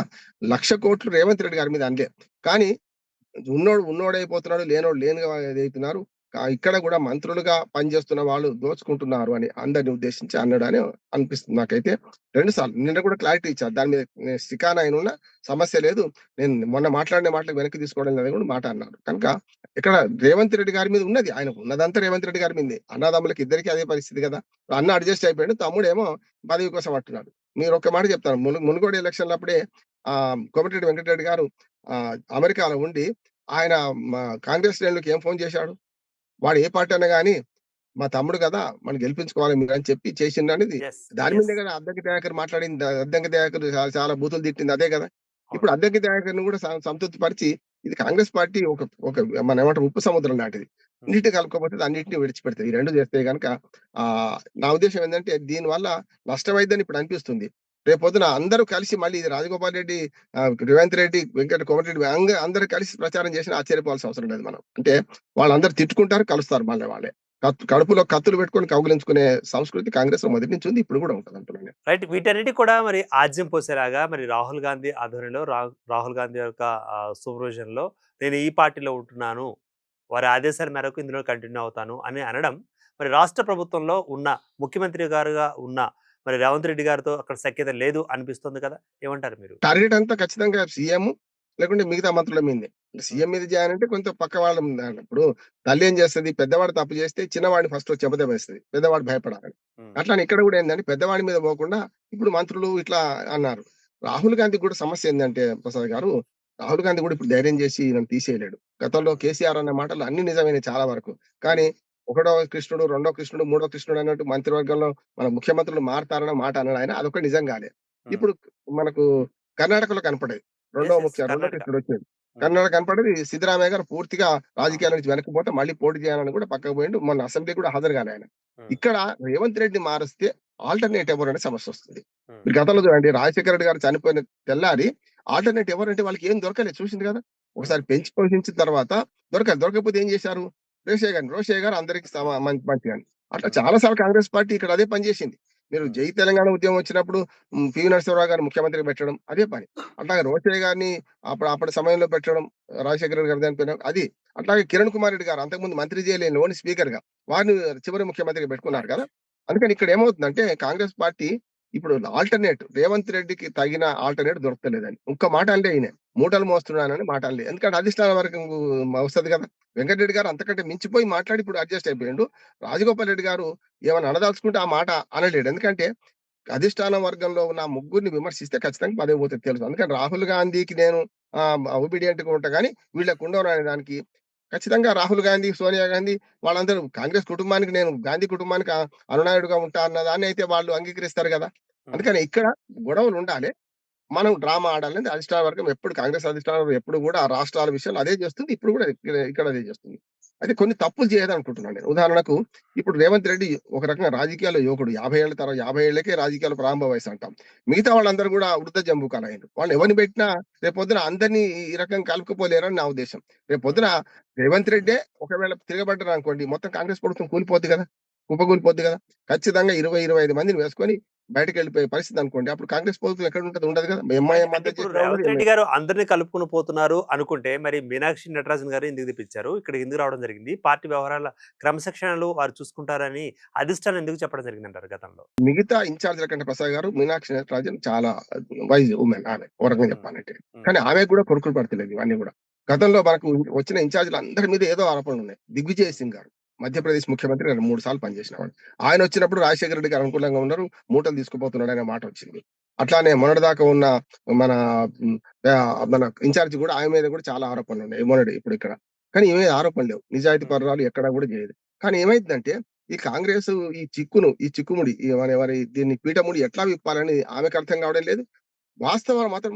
Speaker 2: 1,00,00,000 రేవంత్ రెడ్డి గారి మీద అనలే. కానీ ఉన్నోడు ఉన్నోడైపోతున్నాడు. లేనోడు లేనిగా ఇదైతున్నారు. ఇక్కడ గూడా మంత్రులుగా పనిచేస్తున్న వాళ్ళు దోచుకుంటున్నారు అని అందరిని ఉద్దేశించి అన్నాడని అనిపిస్తుంది నాకైతే. 2 సార్లు. నిన్న కూడా క్లారిటీ ఇచ్చారు. దాని మీద నేను స్టికాన్ ఆయనున్న సమస్య లేదు. నేను మొన్న మాట్లాడిన మాటలు వెనక్కి తీసుకోవడం లేదని కూడా మాట అన్నారు. కనుక ఇక్కడ రేవంత్ రెడ్డి గారి మీద ఉన్నది. ఆయనకు ఉన్నదంతా రేవంత్ రెడ్డి గారి మీదే. అన్నదమ్ములకి ఇద్దరికీ అదే పరిస్థితి గదా! అన్న అడ్జస్ట్ అయిపోయాడు. తమ్ముడేమో పదవి కోసం అంటున్నాడు. మీరొక్క మాట చెప్తాను. మునుగోడు ఎలక్షన్‌లప్పుడే కోమటిరెడ్డి వెంకటరెడ్డి గారు అమెరికాలో ఉండి ఆయన కాంగ్రెస్ శ్రేణులకి ఏం ఫోన్ చేశాడు? వాడు ఏ పార్టీ అన్నా గాని, మా తమ్ముడు గదా! మనం గెలిపించుకోవాలి మీరని చెప్పి చేసిండనేది
Speaker 1: యెస్.
Speaker 2: దాని
Speaker 1: యెస్.
Speaker 2: మీదే గదా అద్దంకి దయాకర్ మాట్లాడింది. అద్దంకి దయాకర్ చాలా చాలా బూతులు తిట్టింది అదే గదా!
Speaker 1: అవును.
Speaker 2: ఇప్పుడు అద్దంకి దయాకర్‌ని గూడా సంతృప్తి పరిచి ఇది కాంగ్రెస్ పార్టీ ఒక ఒక మనమేమంటాం ఉప్పు సముద్రం లాంటిది.
Speaker 1: హ్మ్.
Speaker 2: నీటిని కలుపుకోకపోతే అన్నిటిని విడిచిపెడతది. ఈ 2 చేస్తే గనక నా ఉద్దేశ్యం ఏందంటే దీనివల్ల నష్టమైద్దని ఇప్పుడు అనిపిస్తుంది. రేపొద్దున అందరూ కలిసి మళ్ళీ ఇది రాజగోపాల్ రెడ్డి, రేవంత్ రెడ్డి, కోమటిరెడ్డి అందరూ కలిసి ప్రచారం చేసినా ఆశ్చర్యపోవాల్సిన అవసరం లేదు మనం. అంటే వాళ్ళందరూ తిట్టుకుంటారు, కలుస్తారు మళ్ళీ వాళ్ళే. కడుపులో కత్తులు పెట్టుకొని కౌగిలించుకునే సంస్కృతి కాంగ్రెస్‌లో మొదటి నుంచి ఉంది. ఇప్పుడు కూడా ఉంటదంటున్నాను నేను.
Speaker 1: రైట్. వీటన్నిటికి కూడా మరి ఆజ్యం పోసేలాగా మరి రాహుల్ గాంధీ ఆధ్వర్యంలో రాహుల్ గాంధీ యొక్క సూపర్విజన్‌లో నేను ఈ పార్టీలో ఉంటున్నాను. వారి ఆదేశాల మేరకు ఇందులో కంటిన్యూ అవుతాను అని అనడం మరి రాష్ట్ర ప్రభుత్వంలో ఉన్న ముఖ్యమంత్రి గారుగా ఉన్న మరి రేవంత్ రెడ్డి గారితో అక్కడ సఖ్యత లేదు అనిపిస్తుంది కదా, ఏమంటారు మీరు?
Speaker 2: టార్గెట్ అంతా ఖచ్చితంగా సీఎం లేకుంటే మిగతా మంత్రుల మీదే.
Speaker 1: ఉమ్,
Speaker 2: సీఎం మీద చేయాలంటే కొంత పక్క వాళ్ళ మీద. ఇప్పుడు తల్లి ఏం చేస్తది, పెద్దవాడు తప్పు చేస్తే చిన్నవాడిని ఫస్ట్ చెబుదమేస్తది. పెద్దవాడు భయపడాలని.
Speaker 1: ఉమ్,
Speaker 2: అట్లానే ఇక్కడ కూడా ఏందంటే పెద్దవాడి మీద పోకుండా ఇప్పుడు మంత్రులు ఇట్లా అన్నారు. రాహుల్ గాంధీ కూడా సమస్య ఏందంటే ప్రసాద్ గారు, రాహుల్ గాంధీ కూడా ఇప్పుడు ధైర్యం చేసి నన్ను తీసేయలేడు. గతంలో
Speaker 1: ఉమ్,
Speaker 2: కేసీఆర్ అన్న మాటలు అన్ని నిజమైనయి చాలా వరకు. కానీ
Speaker 1: ఉమ్,
Speaker 2: ఒకడో కృష్ణుడు, రెండో కృష్ణుడు, మూడో కృష్ణుడు అన్నట్టు మంత్రివర్గంలో మన ముఖ్యమంత్రులు మారతారన్న మాట అన్నాడు ఆయన. అదొక్కటి నిజం కాలే.
Speaker 1: ఉమ్.
Speaker 2: ఇప్పుడు మనకు కర్ణాటకలో కనపడేది.
Speaker 1: ఎస్ ఎస్
Speaker 2: రెండో
Speaker 1: కర్ణాటక.
Speaker 2: కృష్ణుడొచ్చేది.
Speaker 1: ఉమ్,
Speaker 2: కర్ణాటక కనపడేది. సిద్ధరామయ్య గారు పూర్తిగా
Speaker 1: అవును.
Speaker 2: రాజకీయాల నుంచి వెనక్కిపోతే మళ్ళీ పోటీ చేయాలని కూడా పక్కకు పోయిండు. మొన్న అసెంబ్లీకి కూడా హాజరు కాలే ఆయన.
Speaker 1: ఉమ్,
Speaker 2: ఇక్కడ రేవంత్ రెడ్డిని మారుస్తే ఆల్టర్‌నేట్ ఎవరనే సమస్యొస్తుంది.
Speaker 1: ఉమ్,
Speaker 2: మీరు గతంలో చూడండి రాజశేఖర రెడ్డి గారు చనిపోయిన తెల్లారి ఆల్టర్‌నేట్ ఎవరంటే వాళ్ళకి ఏం దొరకలేదు చూసింది కదా!
Speaker 1: ఉమ్,
Speaker 2: ఒకసారి పెంచి పోషించిన తర్వాత దొరకదు. దొరకకపోతే ఏం చేశారు? రోషయ్య గారు అందరికి మంచిగాని. అట్లా
Speaker 1: ఉమ్,
Speaker 2: చాలా సార్లు కాంగ్రెస్ పార్టీ ఇక్కడ అదే పని చేసింది. మీరు
Speaker 1: ఉమ్,
Speaker 2: జై తెలంగాణ ఉద్యమం వచ్చినప్పుడు పివి నరసింహరావు గారిని ముఖ్యమంత్రిగా పెట్టడం అదే పని. అట్లాగే రోషయ్య గారిని అప్పటి సమయంలో పెట్టడం, రాజశేఖర రెడ్డి గారు చనిపోయిన అది. అట్లాగే కిరణ్ కుమార్ రెడ్డి గారు అంతకుముందు మంత్రి చేయలేని ఓన్లీ స్పీకర్‌గా వారిని చివరి ముఖ్యమంత్రిగా పెట్టుకున్నారు
Speaker 1: రైట్.
Speaker 2: కదా! అందుకని ఇక్కడ ఏమవుతుందంటే కాంగ్రెస్ పార్టీ ఇప్పుడు ఆల్టర్‌నేట్ రేవంత్ రెడ్డికి తగిన ఆల్టర్‌నేట్ దొరకలేదని. ఒక్క మాట అనలే ఈయన. మూటలు మోస్తున్నానని మాట అనలే. ఎందుకంటే అధిష్టానం వరకు వస్తది కదా! వెంకటరెడ్డి గారు అంతకంటే మించిపోయి మాట్లాడి ఇప్పుడు అడ్జస్ట్ అయిపోయిండు. రాజగోపాల్ రెడ్డి గారు ఏమన్నా అనదలుచుకుంటే ఆ మాట అనలేడు. ఎందుకంటే అధిష్టానం వర్గంలో ఉన్న ఆ ముగ్గురిని విమర్శిస్తే ఖచ్చితంగా పదవి పోతది తెలుసు. అందుకని రాహుల్ గాంధీకి నేను ఒబీడియంట్‌గా ఉంటా గానీ వీళ్ళకి ఉండను అనే దానికి ఖచ్చితంగా రాహుల్ గాంధీ, సోనియా గాంధీ వాళ్ళందరూ కాంగ్రెస్ కుటుంబానికి నేను గాంధీ కుటుంబానికి అనునాయుడుగా ఉంటా అన్న దాన్ని అయితే వాళ్ళు అంగీకరిస్తారు గదా!
Speaker 1: ఉమ్,
Speaker 2: అందుకని ఇక్కడ గొడవలుండాలి. మనం డ్రామా ఆడాలని అధిష్టాన వర్గం ఎప్పుడు కాంగ్రెస్ అధిష్టానం వర్గం ఎప్పుడు కూడా ఆ రాష్ట్రాల విషయంలో అదే చేస్తుంది. ఇప్పుడు కూడా ఇక్కడ అదే చేస్తుంది. అయితే కొన్ని తప్పులు చేయదనుకుంటున్నాను నేను. ఉదాహరణకు ఇప్పుడు రేవంత్ రెడ్డి ఒక రకంగా రాజకీయాల్లో యువకుడు. 50 ఏళ్ల తర్వాత 50 ఏళ్లకే రాజకీయాల ప్రారంభ వయసు అంటాం. మిగతా వాళ్ళందరూ కూడా వృద్ధ జంబూకాలయ్యిండ్రు. వాళ్ళని ఎవరిని
Speaker 1: అవును.
Speaker 2: పెట్టినా రేపొద్దున అందరిని ఈ రకంగా కలుపుకుపోలేరని నా ఉద్దేశం.
Speaker 1: ఉమ్,
Speaker 2: రేపొద్దున రేవంత్ రెడ్డే ఒకవేళ తిరగబడ్డారనుకోండి మొత్తం కాంగ్రెస్ ప్రభుత్వం కూలిపోద్ది కదా! కుప్పకూలిపోద్ది కదా! ఖచ్చితంగా 20, 25 మందిని వేసుకొని బయటకెళ్ళిపోయే పరిస్థితి అనుకోండి. అప్పుడు కాంగ్రెస్ ప్రభుత్వం ఎక్కడుంటది? ఉండదు కదా!
Speaker 1: రైట్.
Speaker 2: ఎంఐఎం
Speaker 1: అంటే
Speaker 2: మద్దతు
Speaker 1: ఇప్పుడు
Speaker 2: చేసినా ఉండదు.
Speaker 1: రేవంత్ రెడ్డి గారు అందరిని కలుపుకొని పోతున్నారు అనుకుంటే, మరి మీనాక్షి నటరాజన్ గారు ఎందుకు తెప్పించారు? ఇక్కడికి ఎందుకు రావడం జరిగింది? పార్టీ వ్యవహారాల క్రమశిక్షణలు వారు చూసుకుంటారని అధిష్టానం ఎందుకు చెప్పడం జరిగిందంటారు గతంలో?
Speaker 2: మిగతా ఇన్‌చార్జ్‌ల కంటే ప్రసాద్ గారు మీనాక్షి నటరాజన్ చాలా వైస్ వుమెన్ ఆమె. ఓ రకంగా
Speaker 1: హ్మ్.
Speaker 2: చెప్పాలంటే.
Speaker 1: హ్మ్.
Speaker 2: కానీ ఆమెకు కూడా కొరుకులు పడతలేదు ఇవన్నీ గూడా. గతంలో మనకు వచ్చిన ఇన్‌చార్జ్‌లందరి మీద ఏదో ఆరోపణలున్నాయి. దిగ్విజయ్
Speaker 1: హ్మ్.
Speaker 2: సింగ్ గారు
Speaker 1: హ్మ్.
Speaker 2: మధ్యప్రదేశ్ ముఖ్యమంత్రి 3 సార్లు పనిచేసినవాడు. ఆయనొచ్చినప్పుడు రాజశేఖర రెడ్డికి అనుకూలంగా ఉన్నారు. మూటలు తీసుకుపోతున్నాడనే మాటొచ్చింది. అట్లానే మొన్నటిదాకా ఉన్న మన హ్మ్, మన ఇన్‌చార్జ్ గూడా ఆమె మీద గూడా చాలా ఆరోపణలున్నాయి. ఇప్పుడు ఇక్కడ. కానీ ఈమె మీద ఆరోపణలు లేవు. నిజాయితీ
Speaker 1: హ్మ్.
Speaker 2: పరురాలు ఎక్కడా గూడా చేయదు. కానీ ఏమైద్దంటే ఈ కాంగ్రెసు ఈ చిక్కుముడి ఎవరి దీన్ని పీఠముడి ఎట్లా విప్పాలని ఆమెకు అర్థం కావడం లేదు. వాస్తవాలు మాత్రం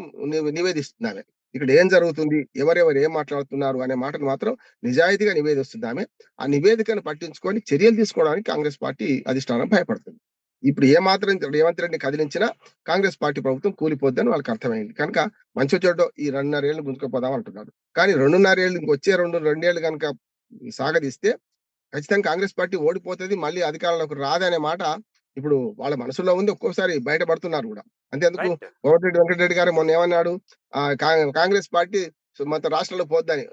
Speaker 2: నివేదిస్తుందామె. ఇక్కడ ఏం జరుగుతుంది? ఎవరెవరు ఏం మాట్లాడుతున్నారు? అనే మాటను మాత్రం నిజాయితీగా నివేదిస్తుందామె. ఆ నివేదికను పట్టించుకొని చర్యలు తీసుకోవడానికి కాంగ్రెస్ పార్టీ అధిష్టానం భయపడుతుంది. ఇప్పుడు ఏ మాత్రం రేవంత్ రెడ్డిని కదిలించినా కాంగ్రెస్ పార్టీ ప్రభుత్వం కూలిపోద్దని వాళ్ళకి అర్థమైంది. కనుక మంచో చెడ్డో ఈ 2.5 ఏళ్ళు గుంజుకుపోదాం అంటున్నారు. కానీ 2.5 ఏళ్ళు ఇంకొచ్చే 2 ఏళ్ళు గనుక సాగదీస్తే ఖచ్చితంగా కాంగ్రెస్ పార్టీ ఓడిపోతది. మళ్ళీ అధికారంలోకి రాదనే మాట ఇప్పుడు వాళ్ళ మనసులో ఉంది. ఒక్కోసారి బయట పడుతున్నారు గూడా. అంతెందుకు
Speaker 1: రైట్.
Speaker 2: కోమటిరెడ్డి వెంకటరెడ్డి గారు మొన్న ఏమన్నాడు? కాంగ్రెస్ పార్టీ మొత్తం రాష్ట్రంలో పోద్దని.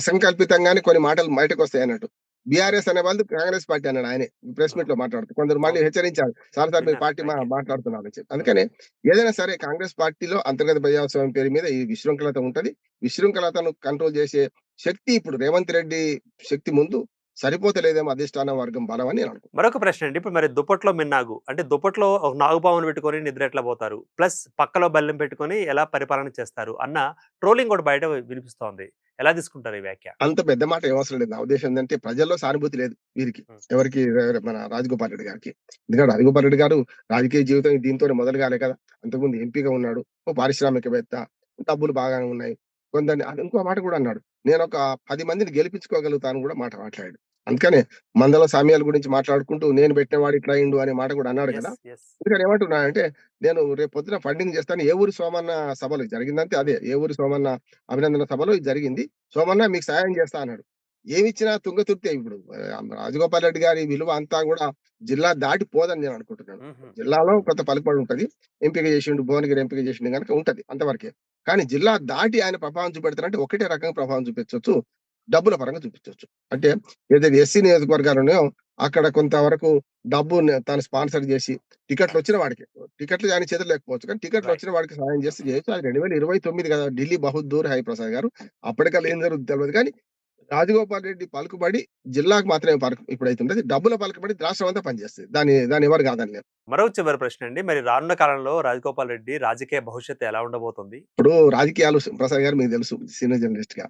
Speaker 2: అసంకల్పితంగానే కొన్ని మాటలు బయటకొస్తాయన్నట్టు.
Speaker 1: హ్మ్.
Speaker 2: బీఆర్ఎస్ అనే వాళ్ళు కాంగ్రెస్ పార్టీ అన్నాడు ఆయనే. ప్రెస్
Speaker 1: అవును.
Speaker 2: మీట్‌లో మాట్లాడుతూ. కొందరు మళ్ళీ
Speaker 1: అవును.
Speaker 2: హెచ్చరించారు. సార్ మీరు
Speaker 1: విన్నాను.
Speaker 2: పార్టీ
Speaker 1: రైటే.
Speaker 2: మాట్లాడుతున్నారని చెప్పి.
Speaker 1: హ్మ్.
Speaker 2: అందుకనే ఏదైనా సరే కాంగ్రెస్ పార్టీలో అంతర్గత ప్రజాస్వామ్యం పేరు మీద ఈ విశృంఖలత ఉంటది. విశృంఖలతను కంట్రోల్ చేసే శక్తి ఇప్పుడు రేవంత్ రెడ్డి శక్తి ముందు సరిపోతలేదేమో అధిష్టానం వర్గం బలం అని నేను అనుకుంటున్నాను.
Speaker 1: మరొక ప్రశ్న అండి. ఇప్పుడు మరి దుప్పట్లో మిన్నాగు. అంటే దుప్పట్లో ఒక నాగుపామును పెట్టుకొని నిద్ర ఎట్లా పోతారు? ప్లస్ పక్కలో బల్లెం పెట్టుకొని ఎలా పరిపాలన చేస్తారు? అన్న ట్రోలింగ్ కూడా బయట వినిపిస్తోంది. ఎలా తీసుకుంటారు ఈ వ్యాఖ్య?
Speaker 2: అంత పెద్ద మాట ఏం అవసరం లేదు. నా ఉద్దేశ్యం ఏందంటే ప్రజల్లో సానుభూతి లేదు వీరికి.
Speaker 1: హ్మ్.
Speaker 2: ఎవరికి మన రాజగోపాల్ రెడ్డి గారికి. ఎందుకంటే రాజగోపాల్ రెడ్డి గారు రాజకీయ జీవితం దీంతోనే మొదలు కాలే కదా! అంతకుముందు ఎంపీగా ఉన్నాడు. ఓ పారిశ్రామికవేత్త. డబ్బులు బాగానే ఉన్నాయి. కొందరిని ఇంకో మాట కూడా అన్నాడు. నేనొక 10 మందిని గెలిపించుకోగలుగుతాను కూడా మాట మాట్లాడాడు. అందుకనే మందల సామ్యాల గురించి మాట్లాడుకుంటూ నేను పెట్టినవాడు ఇట్లా అయిండు అనే మాట కూడా అన్నాడు కదా!
Speaker 1: యెస్. యెస్.
Speaker 2: అందుకని ఏమంటున్నానంటే నేను రేపు పొద్దున ఫండింగ్ చేస్తాను. ఏ ఊరి సోమన్న సభలో జరిగిందంటే అదే.
Speaker 1: హ్మ్.
Speaker 2: ఏ ఊరి సోమన్న అభినందన సభలో ఇది జరిగింది. సోమన్న మీకు సహాయం చేస్తా అన్నాడు. ఏమిచ్చినా తుంగతుర్తే ఇప్పుడు. రాజగోపాల్ రెడ్డి గారి విలువ అంతా గూడా జిల్లా దాటిపోదని నేను అనుకుంటున్నాను.
Speaker 1: హుహు.
Speaker 2: జిల్లాలో
Speaker 1: హ్మ్.
Speaker 2: కొంత పలుకుబడి ఉంటది. ఎంపిక చేసిండు, భువనగిరి ఎంపిక చేసిండు గనుక ఉంటది అంతవరకే. కానీ జిల్లా దాటి ఆయన ప్రభావం చూపెడతారంటే ఒకటే రకంగా ప్రభావం చూపించొచ్చు. డబ్బుల పరంగా చూపించొచ్చు. అంటే ఏదైతే ఎస్సీ నియోజకవర్గాలున్నాయో అక్కడ కొంతవరకు డబ్బు తను స్పాన్సర్ చేసి టికెట్లు వచ్చిన వాడికి. టికెట్లు ఆయన చేతుల్లో లేకపోవచ్చు. కానీ టికెట్లు
Speaker 1: రైట్.
Speaker 2: వచ్చిన వాడికి సహాయం చేస్తే చేయొచ్చు. అది 2029 కదా! ఢిల్లీ బహుత్ దూర్ హై ప్రసాద్ గారు. అప్పటికల్లా ఏం జరుగుద్దో తెలవదు కానీ రాజగోపాల్ రెడ్డి పలుకుబడి జిల్లాకు మాత్రమే ఇప్పుడైతుంటది. డబ్బుల పలుకుబడి రాష్ట్రమంతా పనిచేస్తది. దాన్ని ఎవరు కాదనలేరు.
Speaker 1: మరో చివరి ప్రశ్న అండి. మరి రానున్న కాలంలో రాజగోపాల్ రెడ్డి రాజకీయ భవిష్యత్తు ఎలా ఉండబోతుంది?
Speaker 2: ఇప్పుడు రాజకీయాలు ప్రసాద్ గారు మీకు తెలుసు సీనియర్ జర్నలిస్ట్‌గా.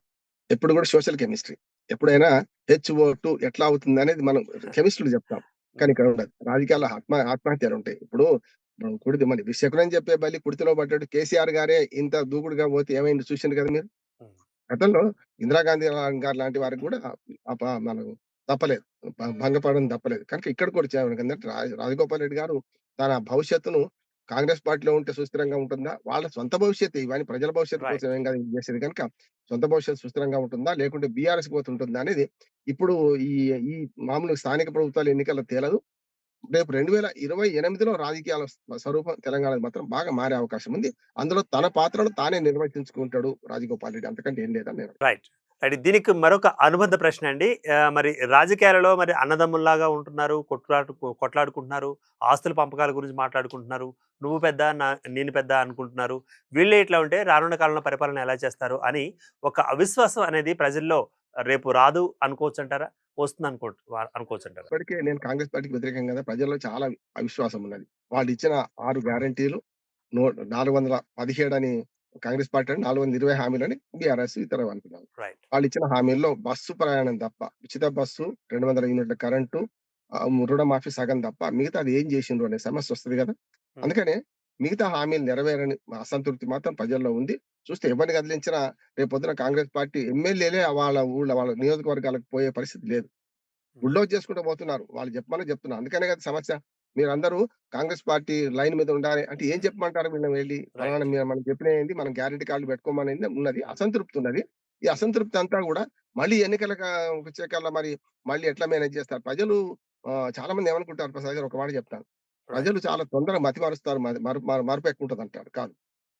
Speaker 2: ఎప్పుడు కూడా సోషల్ కెమిస్ట్రీ. ఎప్పుడైనా HO2 ఎట్లా అవుతుందనేది మనం కెమిస్ట్రీ‌లో చెప్తాం. కానీ
Speaker 1: హ్మ్.
Speaker 2: ఇక్కడ ఉండదు. రాజకీయాల్లో ఆత్మహత్యలుంటాయి. ఇప్పుడు కుడితి మన శకునం చెప్పే బలి కుడితిలో పడ్డట్టు కేసీఆర్ గారే ఇంత దూకుడుగా పోతే ఏమైందో చూసిండ్రు కదా మీరు.
Speaker 1: హ్మ్.
Speaker 2: గతంలో ఇందిరాగాంధీ గారు లాంటి వారికి కూడా మనం తప్పలేదు. భంగపడడం తప్పలేదు. కనుక ఇక్కడ కూడా ఏంటంటే రాజగోపాల్ రెడ్డి గారు తన భవిష్యత్తును కాంగ్రెస్ పార్టీలో ఉంటే సుస్థిరంగా ఉంటుందా? వాళ్ళ సొంత భవిష్యత్తు ఇవన్నీ ప్రజల భవిష్యత్తు కోసం
Speaker 1: రైట్.
Speaker 2: ఏం కాదు ఇది చేసేది కనుక సొంత భవిష్యత్తు సుస్థిరంగా ఉంటుందా? లేకుంటే బీఆర్ఎస్‌కి పోతుంటుందా? అనేది ఇప్పుడు ఈ ఈ మామూలు స్థానిక ప్రభుత్వాల ఎన్నికల్లో తేలదు. రేపు 2028లో రాజకీయాల స్వరూపం తెలంగాణది మాత్రం బాగా మారే అవకాశం ఉంది. అందులో తన పాత్రను తానే నిర్వర్తించుకుంటాడు రాజగోపాల్ రెడ్డి. అంతకంటే ఏం లేదని నేను
Speaker 1: రైట్. రైట్. దీనికి మరొక అనుబంధ ప్రశ్న అండి. మరి రాజకీయాలలో మరి అన్నదమ్ముల్లాగా ఉంటున్నారు. కొట్లాడుకుంటున్నారు. ఆస్తుల పంపకాల గురించి మాట్లాడుకుంటున్నారు. నువ్వు పెద్ద, నేను పెద్ద అనుకుంటున్నారు. వీళ్ళే ఇట్లా ఉంటే రానున్న కాలంలో పరిపాలన ఎలా చేస్తారు అని ఒక అవిశ్వాసం అనేది ప్రజల్లో రేపు రాదు అనుకోవచ్చంటారా? వస్తుంది అనుకోవచ్చంటారా?
Speaker 2: ఇప్పటికే నేను కాంగ్రెస్ పార్టీకి వ్యతిరేకం కదా! ప్రజల్లో చాలా అవిశ్వాసం ఉన్నది. వాళ్ళిచ్చిన 6 గ్యారంటీలు 417 అని కాంగ్రెస్ పార్టీ అని 420 హామీలని బీఆర్ఎస్ ఇతరులు అనుకున్నారు.
Speaker 1: రైట్.
Speaker 2: వాళ్ళిచ్చిన హామీల్లో బస్సు ప్రయాణం తప్ప, ఉచిత బస్సు, 200 యూనిట్ల కరెంటు, రుణమాఫీ సగం తప్ప మిగతాది ఏం చేసిండ్రు అనే సమస్యొస్తది గదా!
Speaker 1: హ్మ్.
Speaker 2: అందుకనే మిగతా హామీలు నెరవేరని అసంతృప్తి మాత్రం ప్రజల్లో ఉంది. చూస్తే ఎవరిని కదిలించినా రేపొద్దున కాంగ్రెస్ పార్టీ ఎమ్మెల్యేలే వాళ్ళ ఊళ్ళ వాళ్ళ నియోజకవర్గాలకు పోయే పరిస్థితి లేదు.
Speaker 1: హ్మ్.
Speaker 2: బుల్డోజ్ చేసుకుంటూ పోతున్నారు. వాళ్ళు చెప్పమనే చెప్తున్నా. అందుకనే కదా సమస్య. మీరందరూ కాంగ్రెస్ పార్టీ లైన్ మీద ఉండాలి అంటే ఏం చెప్పమంటారు వీళ్ళని వెళ్లి? ఫలానా
Speaker 1: రైట్.
Speaker 2: మనం చెప్పినయేంది? మనం గ్యారంటీ కార్డులు పెట్టుకోమనేది ఉన్నది. అసంతృప్తి ఉన్నది. ఈ అసంతృప్తి అంతా గూడా మళ్ళీ వచ్చేకల్లా మరి మళ్ళీ ఎట్లా మేనేజ్ చేస్తారు? ప్రజలు చాలా మంది ఏమనుకుంటారు ప్రసాద్ గారు ఒక మాట చెప్తాను.
Speaker 1: రైట్.
Speaker 2: ప్రజలు చాలా తొందరగా మతిమరుస్తారు. మది మరు మరు మరుపు ఎక్కువుంటదంటారు. కాదు.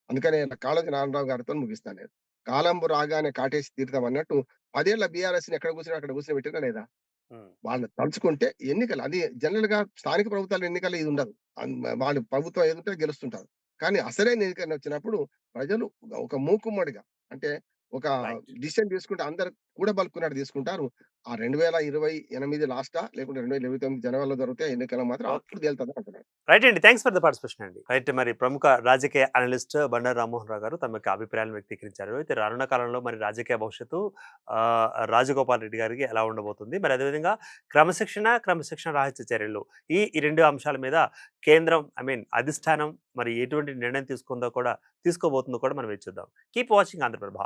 Speaker 2: అందుకనే కాళోజీ నారాయణరావు గారితోని ముగిస్తాను నేను. కాలంబు రాగానే కాటేసి తీరుతాం అన్నట్టు 10 ఏళ్ల బీఆర్ఎస్‌ని ఎక్కడ కూర్చున్నా అక్కడ కూర్చోబెట్టిర్రా లేదా?
Speaker 1: హ్మ్.
Speaker 2: వాళ్ళు తలుచుకుంటే ఎన్నికలు అది జనరల్‌గా స్థానిక ప్రభుత్వాల ఎన్నికల్లో ఇదుండదు. వాళ్ళు ప్రభుత్వం ఏదుంటే గెలుస్తుంటారు. కానీ అసలైన ఎన్నికలొచ్చినప్పుడు ప్రజలు ఒక మూకుమ్మడిగా అంటే ఒక
Speaker 1: రైట్.
Speaker 2: డిసిషన్ తీసుకుంటే అందరూ కూడబలుక్కున్నట్టు తీసుకుంటారు. ఆ 2028 లాస్టా లేకుంటే 2029 జనవరిలో జరిగితే ఎన్నికలు మాత్రం
Speaker 1: ఓకే.
Speaker 2: అప్పుడు తేలుతదని అంటున్నాను.
Speaker 1: రైట్ అండి. థాంక్స్ ఫర్ ద పార్టిసిపేషన్ అండి. రైట్ మరి ప్రముఖ రాజకీయ అనలిస్ట్ బండారు రామ్మోహన్ రావు గారు తమ యొక్క అభిప్రాయాలను వ్యక్తీకరించారు. అయితే రానున్న కాలంలో మరి రాజకీయ భవిష్యత్తు రాజగోపాల్ రెడ్డి గారికి ఎలా ఉండబోతుంది? మరి అదేవిధంగా క్రమశిక్షణ రహిత చర్యలు ఈ 2 అంశాల మీద కేంద్రం అధిష్టానం మరి ఎటువంటి నిర్ణయం తీసుకోబోతుందో కూడా మనం వేచి చూద్దాం. Keep watching Andhraprabha.